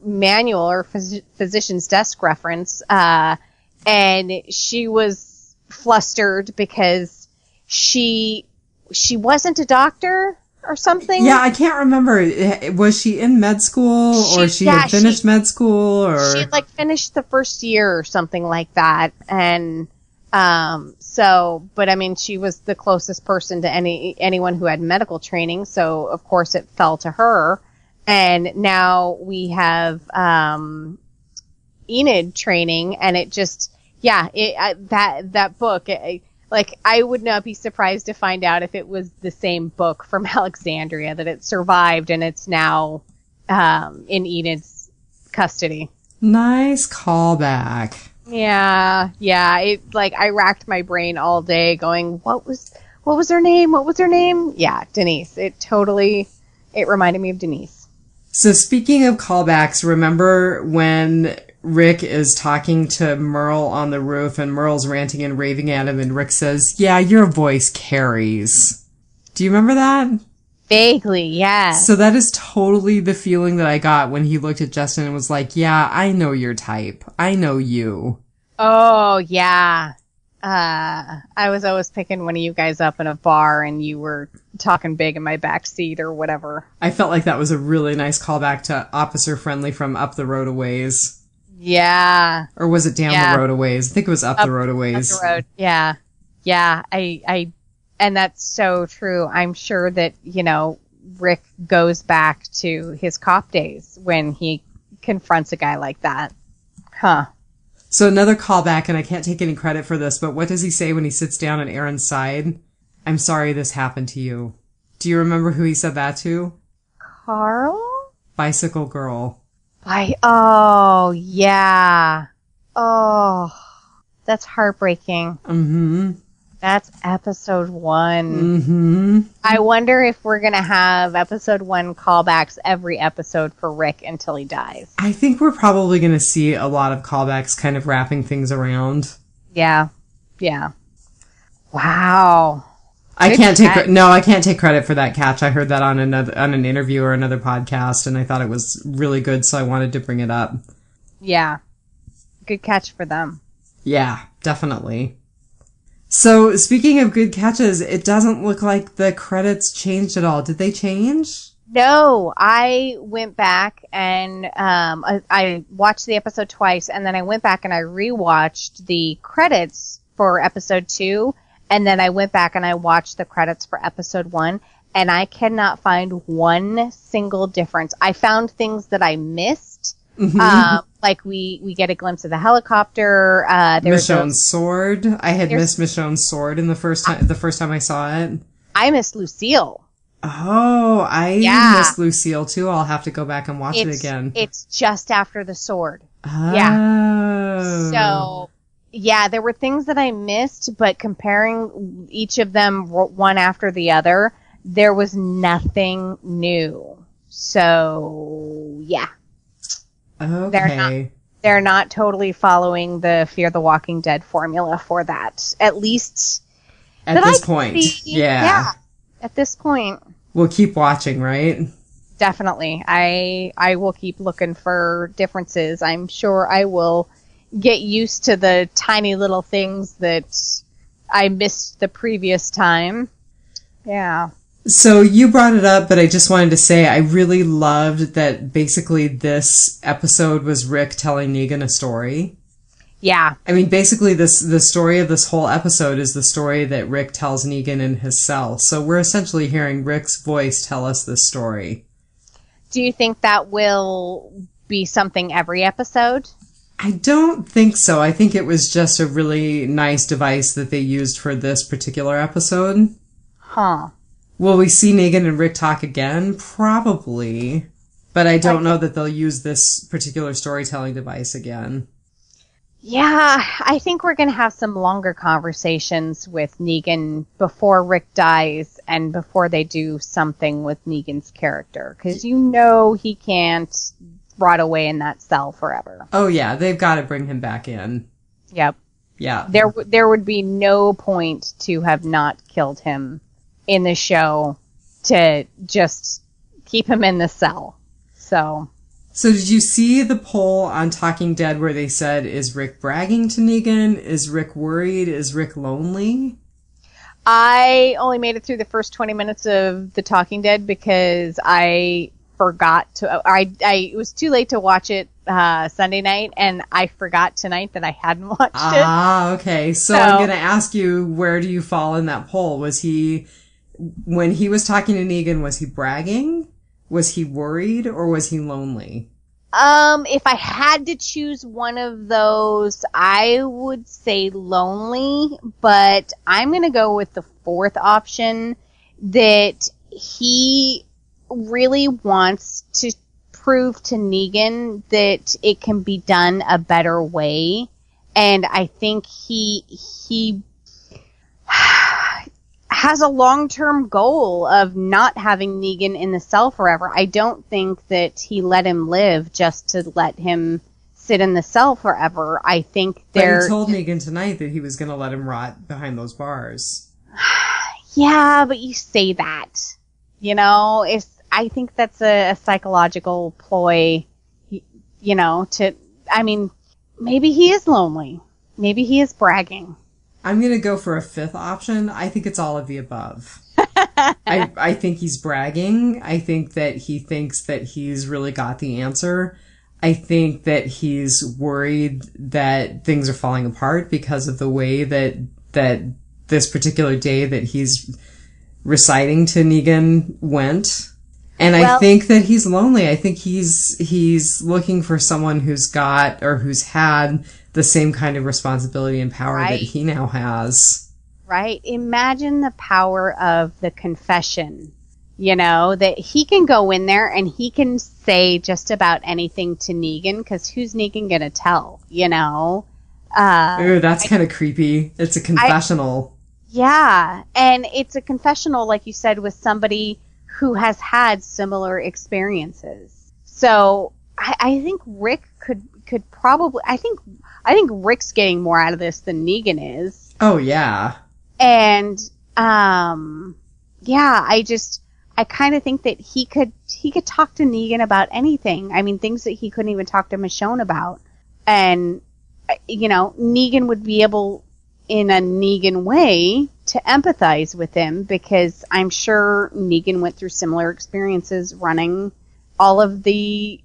[SPEAKER 2] manual or physician's desk reference. And she was flustered because she wasn't a doctor or something.
[SPEAKER 1] Yeah, I can't remember. Was she in med school or she had finished med school or?
[SPEAKER 2] She had finished the first year or something like that. And, but I mean, she was the closest person to anyone who had medical training. So of course it fell to her. And now we have, Enid training, and it just, that book, I would not be surprised to find out if it was the same book from Alexandria, that it survived and it's now in Enid's custody.
[SPEAKER 1] Nice callback.
[SPEAKER 2] Yeah. I racked my brain all day going, what was her name? What was her name? Yeah, Denise. It reminded me of Denise.
[SPEAKER 1] So speaking of callbacks, remember when Rick is talking to Merle on the roof and Merle's ranting and raving at him and Rick says, yeah, your voice carries. Do you remember that?
[SPEAKER 2] Vaguely, yeah.
[SPEAKER 1] So that is totally the feeling that I got when he looked at Justin and was like, yeah, I know your type. I know you.
[SPEAKER 2] Oh, yeah. I was always picking one of you guys up in a bar and you were talking big in my back seat or whatever.
[SPEAKER 1] I felt like that was a really nice callback to Officer Friendly from Up the Road a Ways.
[SPEAKER 2] Yeah.
[SPEAKER 1] Or was it Down the Road a Ways? I think it was Up the Road a Ways.
[SPEAKER 2] Up the road. Yeah. Yeah. And that's so true. I'm sure that, Rick goes back to his cop days when he confronts a guy like that. Huh.
[SPEAKER 1] So another callback, and I can't take any credit for this, but what does he say when he sits down at Aaron's side? I'm sorry this happened to you. Do you remember who he said that to?
[SPEAKER 2] Carl?
[SPEAKER 1] Bicycle Girl.
[SPEAKER 2] Oh, yeah. Oh, that's heartbreaking.
[SPEAKER 1] Mm-hmm.
[SPEAKER 2] That's episode 1.
[SPEAKER 1] Mm-hmm.
[SPEAKER 2] I wonder if we're going to have episode 1 callbacks every episode for Rick until he dies.
[SPEAKER 1] I think we're probably going to see a lot of callbacks kind of wrapping things around.
[SPEAKER 2] Yeah. Yeah. Wow.
[SPEAKER 1] I can't take credit for that catch. I heard that on an interview or another podcast, and I thought it was really good, so I wanted to bring it up.
[SPEAKER 2] Yeah. Good catch for them.
[SPEAKER 1] Yeah, definitely. So, speaking of good catches, it doesn't look like the credits changed at all. Did they change?
[SPEAKER 2] No, I went back and I watched the episode twice, and then I went back and I rewatched the credits for episode 2, and then I went back and I watched the credits for episode 1, and I cannot find one single difference. I found things that I missed. Mm-hmm. Like we get a glimpse of the helicopter.
[SPEAKER 1] Michonne's sword. I had missed Michonne's sword in the first time I saw it.
[SPEAKER 2] I missed Lucille.
[SPEAKER 1] Oh, I missed Lucille too. I'll have to go back and watch it again.
[SPEAKER 2] It's just after the sword.
[SPEAKER 1] Oh.
[SPEAKER 2] Yeah. So, yeah, there were things that I missed, but comparing each of them one after the other, there was nothing new. So, yeah.
[SPEAKER 1] Okay.
[SPEAKER 2] They're not totally following the Fear the Walking Dead formula for that. At least
[SPEAKER 1] at this point. Yeah.
[SPEAKER 2] At this point.
[SPEAKER 1] We'll keep watching, right?
[SPEAKER 2] Definitely. I will keep looking for differences. I'm sure I will get used to the tiny little things that I missed the previous time. Yeah.
[SPEAKER 1] So you brought it up, but I just wanted to say I really loved that basically this episode was Rick telling Negan a story.
[SPEAKER 2] Yeah.
[SPEAKER 1] I mean, basically, the story of this whole episode is the story that Rick tells Negan in his cell. So we're essentially hearing Rick's voice tell us this story.
[SPEAKER 2] Do you think that will be something every episode?
[SPEAKER 1] I don't think so. I think it was just a really nice device that they used for this particular episode.
[SPEAKER 2] Huh.
[SPEAKER 1] Will we see Negan and Rick talk again? Probably. But I don't know that they'll use this particular storytelling device again.
[SPEAKER 2] Yeah, I think we're going to have some longer conversations with Negan before Rick dies and before they do something with Negan's character. Because he can't rot away in that cell forever.
[SPEAKER 1] Oh, yeah, they've got to bring him back in.
[SPEAKER 2] Yep.
[SPEAKER 1] Yeah.
[SPEAKER 2] There would be no point to have not killed him in the show to just keep him in the cell. So
[SPEAKER 1] did you see the poll on Talking Dead where they said, is Rick bragging to Negan? Is Rick worried? Is Rick lonely?
[SPEAKER 2] I only made it through the first 20 minutes of The Talking Dead because I forgot to... it was too late to watch it Sunday night, and I forgot tonight that I hadn't watched it.
[SPEAKER 1] Ah, okay. So I'm going to ask you, where do you fall in that poll? Was he... When he was talking to Negan, was he bragging? Was he worried, or was he lonely?
[SPEAKER 2] If I had to choose one of those, I would say lonely, but I'm going to go with the fourth option, that he really wants to prove to Negan that it can be done a better way. And I think he has a long-term goal of not having Negan in the cell forever. I don't think that he let him live just to let him sit in the cell forever. I think
[SPEAKER 1] But he told Negan tonight that he was going to let him rot behind those bars.
[SPEAKER 2] Yeah, but you say that. I think that's a psychological ploy, maybe he is lonely. Maybe he is bragging.
[SPEAKER 1] I'm going to go for a fifth option. I think it's all of the above. I think he's bragging. I think that he thinks that he's really got the answer. I think that he's worried that things are falling apart because of the way that this particular day that he's reciting to Negan went. And I think that he's lonely. I think he's looking for someone who's got or who's had the same kind of responsibility and power that he now has.
[SPEAKER 2] Right. Imagine the power of the confession, that he can go in there and he can say just about anything to Negan, because who's Negan going to tell, Ooh,
[SPEAKER 1] that's kind of creepy. It's a confessional.
[SPEAKER 2] Yeah. And it's a confessional, like you said, with somebody who has had similar experiences. So I think Rick could probably, I think Rick's getting more out of this than Negan is.
[SPEAKER 1] Oh, yeah.
[SPEAKER 2] And, I kind of think that he could talk to Negan about anything. I mean, things that he couldn't even talk to Michonne about. And, Negan would be able, in a Negan way, to empathize with him, because I'm sure Negan went through similar experiences running all of the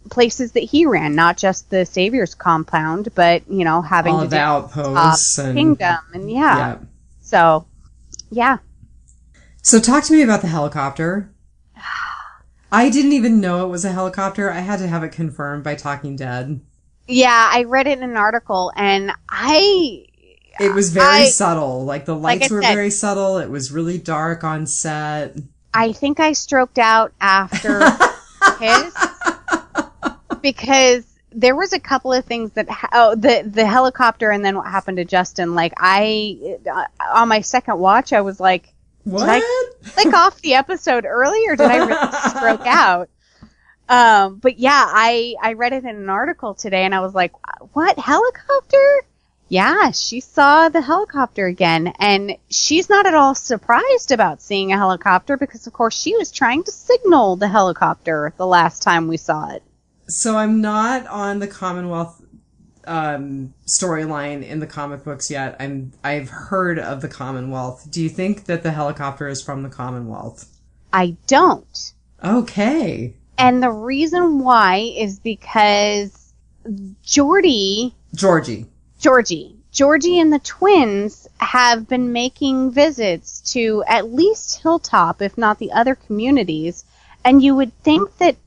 [SPEAKER 2] places that he ran, not just the Savior's compound, but, having
[SPEAKER 1] all
[SPEAKER 2] to
[SPEAKER 1] of the outposts and
[SPEAKER 2] Kingdom. And So, yeah.
[SPEAKER 1] So talk to me about the helicopter. I didn't even know it was a helicopter. I had to have it confirmed by Talking Dead.
[SPEAKER 2] Yeah, I read it in an article, and
[SPEAKER 1] it was very subtle. Like, the lights were very subtle. It was really dark on set.
[SPEAKER 2] I think I stroked out after his, because there was a couple of things that, the helicopter and then what happened to Justin. Like, on my second watch, I was like,
[SPEAKER 1] what?
[SPEAKER 2] Did I click off the episode early, or did I really stroke out? But yeah, I read it in an article today, and I was like, what, helicopter? Yeah, she saw the helicopter again, and she's not at all surprised about seeing a helicopter, because of course she was trying to signal the helicopter the last time we saw it.
[SPEAKER 1] So I'm not on the Commonwealth storyline in the comic books yet. I've heard of the Commonwealth. Do you think that the helicopter is from the Commonwealth?
[SPEAKER 2] I don't.
[SPEAKER 1] Okay.
[SPEAKER 2] And the reason why is because Georgie. Georgie and the twins have been making visits to at least Hilltop, if not the other communities. And you would think that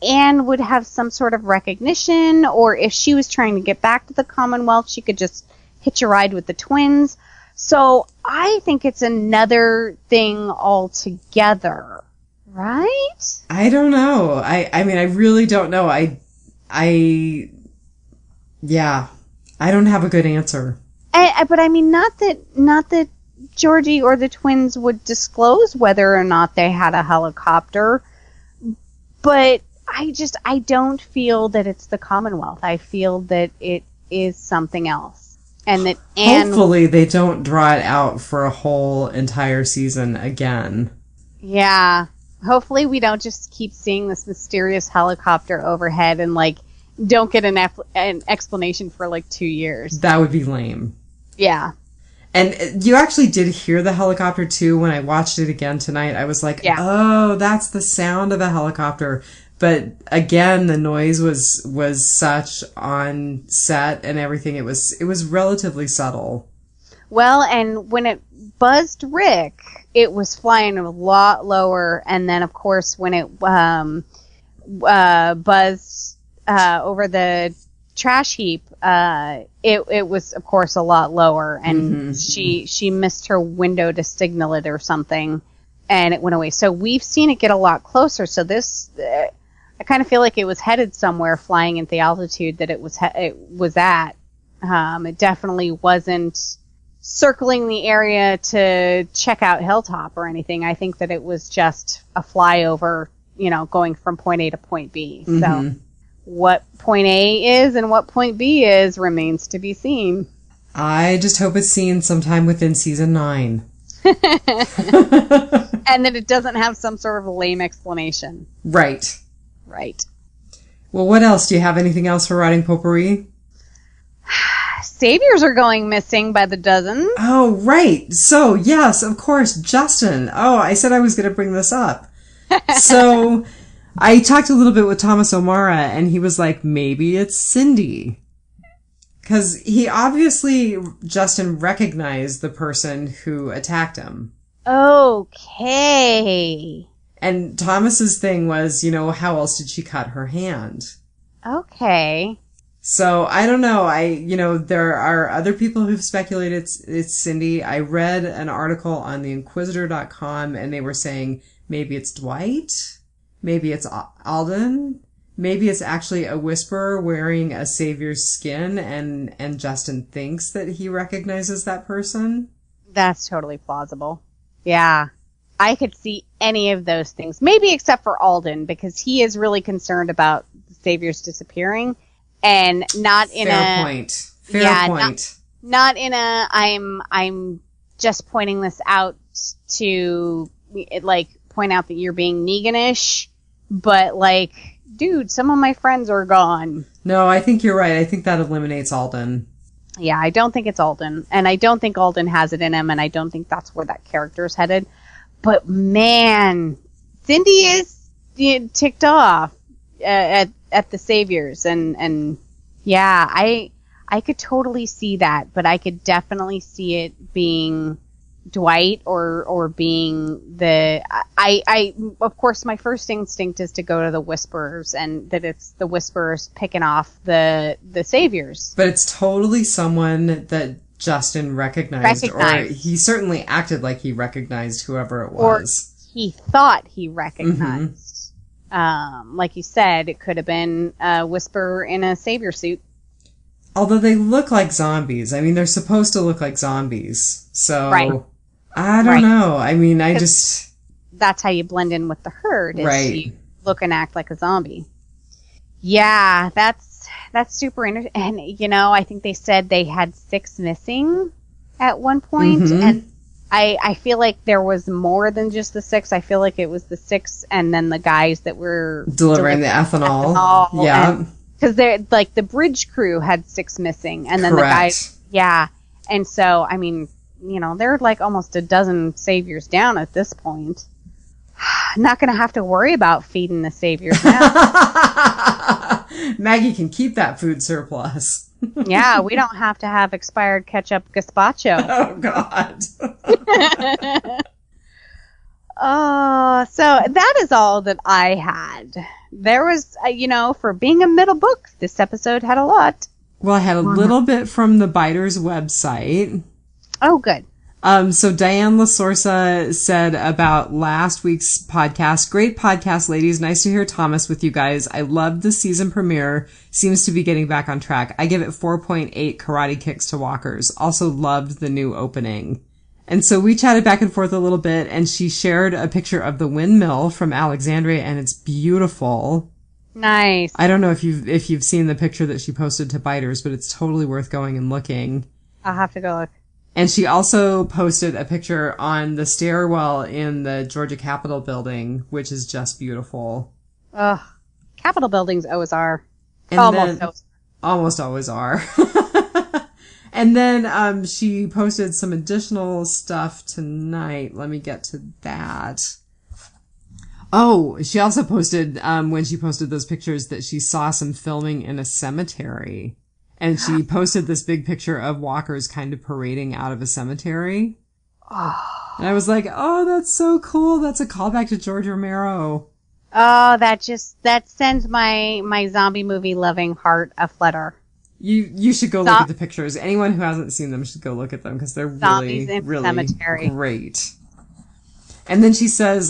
[SPEAKER 2] Anne would have some sort of recognition, or if she was trying to get back to the Commonwealth, she could just hitch a ride with the twins. So I think it's another thing altogether, right?
[SPEAKER 1] I don't know. I mean, I really don't know. Yeah, I don't have a good answer.
[SPEAKER 2] But I mean, not that Georgie or the twins would disclose whether or not they had a helicopter, but I don't feel that it's the Commonwealth. I feel that it is something else. And that Anne...
[SPEAKER 1] Hopefully they don't draw it out for a whole entire season again.
[SPEAKER 2] Yeah. Hopefully we don't just keep seeing this mysterious helicopter overhead and, like, don't get an explanation for, like, 2 years.
[SPEAKER 1] That would be lame.
[SPEAKER 2] Yeah.
[SPEAKER 1] And you actually did hear the helicopter, too, when I watched it again tonight. I was like, oh, that's the sound of a helicopter. But again, the noise was such on set and everything. It was relatively subtle. Well,
[SPEAKER 2] and when it buzzed Rick, it was flying a lot lower. And then, of course, when it buzzed over the trash heap, it was, of course, a lot lower. And she missed her window to signal it or something, and it went away. So we've seen it get a lot closer. So this... I kind of feel like it was headed somewhere, flying at the altitude that it was at. It definitely wasn't circling the area to check out Hilltop or anything. I think that it was just a flyover, going from point A to point B. So what point A is and what point B is remains to be seen.
[SPEAKER 1] I just hope it's seen sometime within season 9.
[SPEAKER 2] And that it doesn't have some sort of lame explanation.
[SPEAKER 1] Right.
[SPEAKER 2] Right.
[SPEAKER 1] Well, what else? Do you have anything else for Writing Potpourri?
[SPEAKER 2] Saviors are going missing by the dozen.
[SPEAKER 1] Oh, right. So, yes, of course, Justin. Oh, I said I was going to bring this up. So, I talked a little bit with Thomas O'Mara, and he was like, maybe it's Cindy. Because he obviously, Justin, recognized the person who attacked him.
[SPEAKER 2] Okay.
[SPEAKER 1] And Thomas's thing was, how else did she cut her hand?
[SPEAKER 2] Okay.
[SPEAKER 1] So, I don't know. There are other people who've speculated it's Cindy. I read an article on theinquisitor.com, and they were saying maybe it's Dwight. Maybe it's Alden. Maybe it's actually a whisperer wearing a savior's skin, and Justin thinks that he recognizes that person.
[SPEAKER 2] That's totally plausible. Yeah. I could see any of those things, maybe except for Alden, because he is really concerned about the Saviors disappearing, and not in
[SPEAKER 1] Fair point.
[SPEAKER 2] Not in a I'm just pointing this out to point out that you're being Negan-ish, but dude, some of my friends are gone.
[SPEAKER 1] No, I think you're right. I think that eliminates Alden.
[SPEAKER 2] Yeah, I don't think it's Alden, and I don't think Alden has it in him, and I don't think that's where that character is headed. But man, Cindy is ticked off at the Saviors, and yeah, I could totally see that, but I could definitely see it being Dwight or being I of course my first instinct is to go to the Whisperers, and that it's the Whisperers picking off the Saviors.
[SPEAKER 1] But it's totally someone that Justin recognized. Or he certainly acted like he recognized whoever it was.
[SPEAKER 2] Or he thought he recognized. Like you said, it could have been a Whisperer in a Savior suit.
[SPEAKER 1] Although they look like zombies. I mean, they're supposed to look like zombies. So, I don't know. I mean,
[SPEAKER 2] that's how you blend in with the herd, is
[SPEAKER 1] right.
[SPEAKER 2] You look and act like a zombie. Yeah, that's super interesting. And, I think they said they had 6 missing at one point. And I feel like there was more than just the 6. I feel like it was the 6 and then the guys that were
[SPEAKER 1] delivering the ethanol. Yeah.
[SPEAKER 2] Because they're the bridge crew had 6 missing, and then the guys, and so I mean, they're almost a dozen Saviors down at this point. Not going to have to worry about feeding the Saviors now.
[SPEAKER 1] Maggie can keep that food surplus.
[SPEAKER 2] Yeah, we don't have to have expired ketchup gazpacho.
[SPEAKER 1] Oh, God.
[SPEAKER 2] So that is all that I had. There was, for being a middle book, this episode had a lot.
[SPEAKER 1] Well, I had a little bit from the Biters website.
[SPEAKER 2] Oh, good.
[SPEAKER 1] So Diane LaSorsa said about last week's podcast, great podcast, ladies. Nice to hear Thomas with you guys. I loved the season premiere. Seems to be getting back on track. I give it 4.8 karate kicks to walkers. Also loved the new opening. And so we chatted back and forth a little bit, and she shared a picture of the windmill from Alexandria, and it's beautiful.
[SPEAKER 2] Nice.
[SPEAKER 1] I don't know if you've seen the picture that she posted to Biters, but it's totally worth going and looking.
[SPEAKER 2] I'll have to go look.
[SPEAKER 1] And she also posted a picture on the stairwell in the Georgia Capitol building, which is just beautiful.
[SPEAKER 2] Ugh. Capitol buildings always are.
[SPEAKER 1] Almost always are. And then she posted some additional stuff tonight. Let me get to that. Oh, she also posted, when she posted those pictures, that she saw some filming in a cemetery. And she posted this big picture of walkers kind of parading out of a cemetery. Oh. And I was like, oh, that's so cool. That's a callback to George Romero.
[SPEAKER 2] Oh, that sends my zombie movie loving heart aflutter.
[SPEAKER 1] You should go look at the pictures. Anyone who hasn't seen them should go look at them because they're really, really cemetery. Great. And then she says,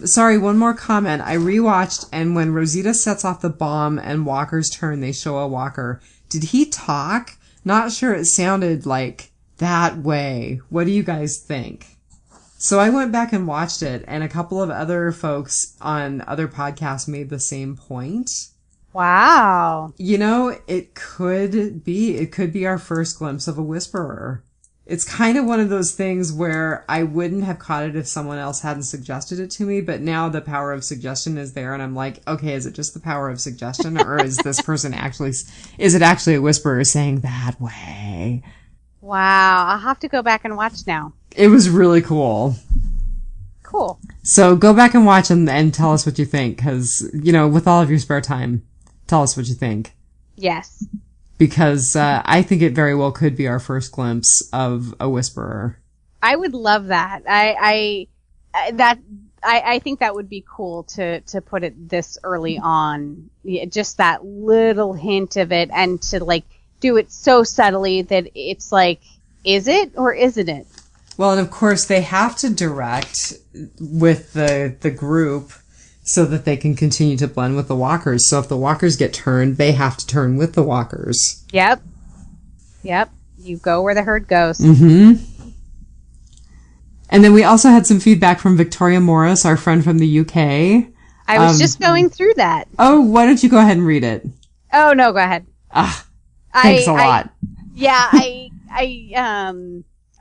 [SPEAKER 1] sorry, one more comment. I rewatched, and when Rosita sets off the bomb and walkers turn, they show a walker. Did he talk? Not sure it sounded like that way. What do you guys think? So I went back and watched it, and a couple of other folks on other podcasts made the same point.
[SPEAKER 2] Wow.
[SPEAKER 1] It could be our first glimpse of a whisperer. It's kind of one of those things where I wouldn't have caught it if someone else hadn't suggested it to me, but now the power of suggestion is there, and I'm like, okay, is it just the power of suggestion, or is this person is it actually a whisperer saying that way?
[SPEAKER 2] Wow, I'll have to go back and watch now.
[SPEAKER 1] It was really cool.
[SPEAKER 2] Cool.
[SPEAKER 1] So go back and watch and tell us what you think, because, with all of your spare time, tell us what you think.
[SPEAKER 2] Yes.
[SPEAKER 1] Because I think it very well could be our first glimpse of a whisperer.
[SPEAKER 2] I would love that. I think that would be cool to put it this early on. Just that little hint of it, and to do it so subtly that it's like, is it or isn't it?
[SPEAKER 1] Well, and of course they have to direct with the group so that they can continue to blend with the walkers. So if the walkers get turned, they have to turn with the walkers.
[SPEAKER 2] Yep. You go where the herd goes.
[SPEAKER 1] Mm-hmm. And then we also had some feedback from Victoria Morris, our friend from the UK.
[SPEAKER 2] I was just going through that.
[SPEAKER 1] Oh, why don't you go ahead and read it?
[SPEAKER 2] Oh, no, go ahead.
[SPEAKER 1] Thanks a lot.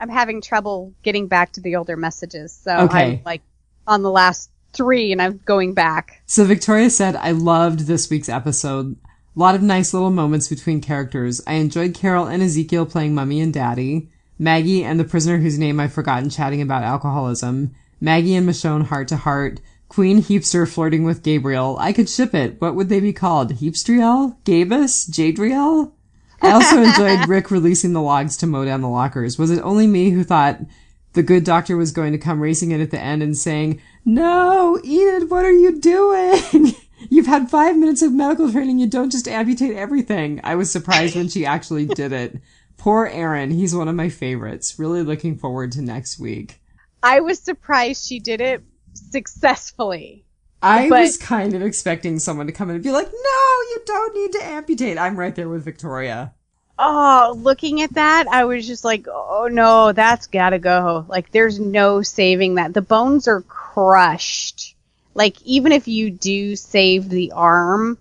[SPEAKER 2] I'm having trouble getting back to the older messages. So
[SPEAKER 1] okay.
[SPEAKER 2] I'm on the last 3 and I'm going back.
[SPEAKER 1] So Victoria said, I loved this week's episode. A lot of nice little moments between characters. I enjoyed Carol and Ezekiel playing Mummy and Daddy. Maggie and the prisoner whose name I've forgotten chatting about alcoholism. Maggie and Michonne heart to heart. Queen Heapster flirting with Gabriel. I could ship it. What would they be called? Heapstriel? Gabus? Jadriel? I also enjoyed Rick releasing the logs to mow down the lockers. Was it only me who thought the good doctor was going to come racing in at the end and saying, no, Enid, what are you doing? You've had 5 minutes of medical training. You don't just amputate everything. I was surprised when she actually did it. Poor Aaron. He's one of my favorites. Really looking forward to next week.
[SPEAKER 2] I was surprised she did it successfully.
[SPEAKER 1] I was kind of expecting someone to come in and be like, no, you don't need to amputate. I'm right there with Victoria.
[SPEAKER 2] Oh, looking at that, I was just like, oh no, that's gotta go. There's no saving that. The bones are crushed. Even if you do save the arm,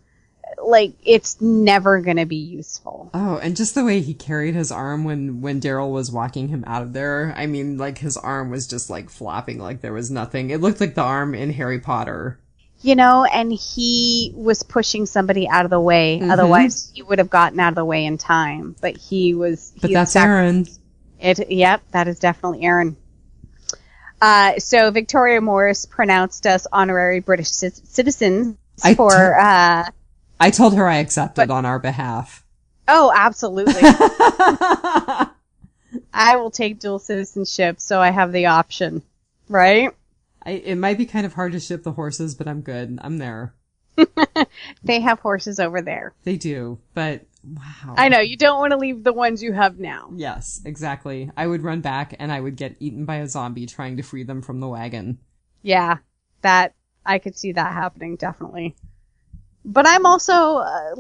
[SPEAKER 2] it's never gonna be useful.
[SPEAKER 1] Oh, and just the way he carried his arm when Daryl was walking him out of there. I mean, his arm was just flopping like there was nothing. It looked like the arm in Harry Potter.
[SPEAKER 2] And he was pushing somebody out of the way. Mm-hmm. Otherwise, he would have gotten out of the way in time. But that's
[SPEAKER 1] Aaron.
[SPEAKER 2] Yep, that is definitely Aaron. So Victoria Morris pronounced us honorary British citizens I told her I accepted on our behalf. Oh, absolutely. I will take dual citizenship, so I have the option, right?
[SPEAKER 1] It might be kind of hard to ship the horses, but I'm good. I'm there.
[SPEAKER 2] They have horses over there.
[SPEAKER 1] They do, but wow.
[SPEAKER 2] I know, you don't want to leave the ones you have now.
[SPEAKER 1] Yes, exactly. I would run back and I would get eaten by a zombie trying to free them from the wagon.
[SPEAKER 2] Yeah, I could see that happening, definitely. But I'm also, I'm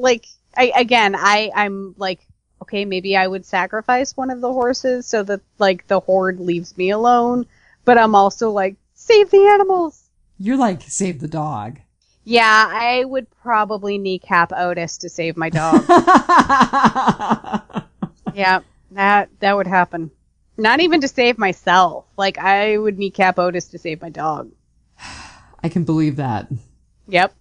[SPEAKER 2] like, okay, maybe I would sacrifice one of the horses so that, like, the horde leaves me alone. But I'm also like, save the animals!
[SPEAKER 1] You're like, save the dog.
[SPEAKER 2] Yeah, I would probably kneecap Otis to save my dog. Yeah, that would happen. Not even to save myself. Like, I would kneecap Otis to save my dog.
[SPEAKER 1] I can believe that.
[SPEAKER 2] Yep.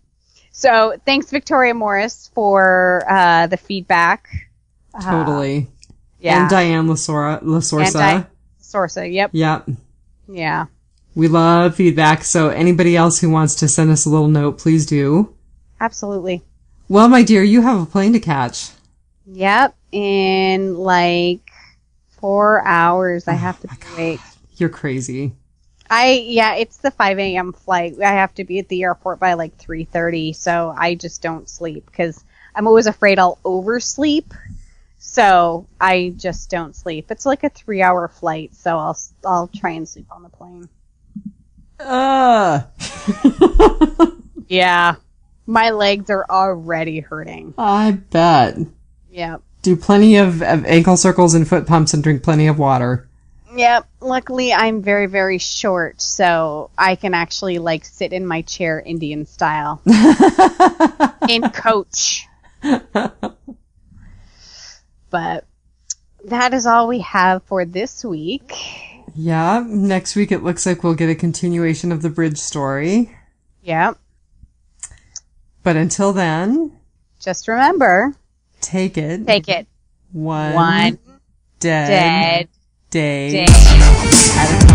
[SPEAKER 2] So, thanks, Victoria Morris, for the feedback.
[SPEAKER 1] Totally.
[SPEAKER 2] Yeah.
[SPEAKER 1] And Dianne Lasorsa.
[SPEAKER 2] Sorsa, yep.
[SPEAKER 1] Yep.
[SPEAKER 2] Yeah.
[SPEAKER 1] We love feedback, so anybody else who wants to send us a little note, please do.
[SPEAKER 2] Absolutely.
[SPEAKER 1] Well, my dear, you have a plane to catch.
[SPEAKER 2] Yep. In, like, 4 hours, I have to be awake.
[SPEAKER 1] You're crazy.
[SPEAKER 2] It's the 5 a.m. flight. I have to be at the airport by, like, 3:30, so I just don't sleep, because I'm always afraid I'll oversleep. So I just don't sleep. It's like a 3-hour flight, so I'll try and sleep on the plane. Yeah. My legs are already hurting.
[SPEAKER 1] I bet.
[SPEAKER 2] Yep.
[SPEAKER 1] Do plenty of ankle circles and foot pumps and drink plenty of water.
[SPEAKER 2] Yep. Luckily, I'm very, very short, so I can actually, like, sit in my chair Indian style. In coach. But that is all we have for this week.
[SPEAKER 1] Yeah, next week it looks like we'll get a continuation of the bridge story.
[SPEAKER 2] Yeah.
[SPEAKER 1] But until then...
[SPEAKER 2] just remember...
[SPEAKER 1] Take it.
[SPEAKER 2] One
[SPEAKER 1] dead day
[SPEAKER 2] day
[SPEAKER 1] at a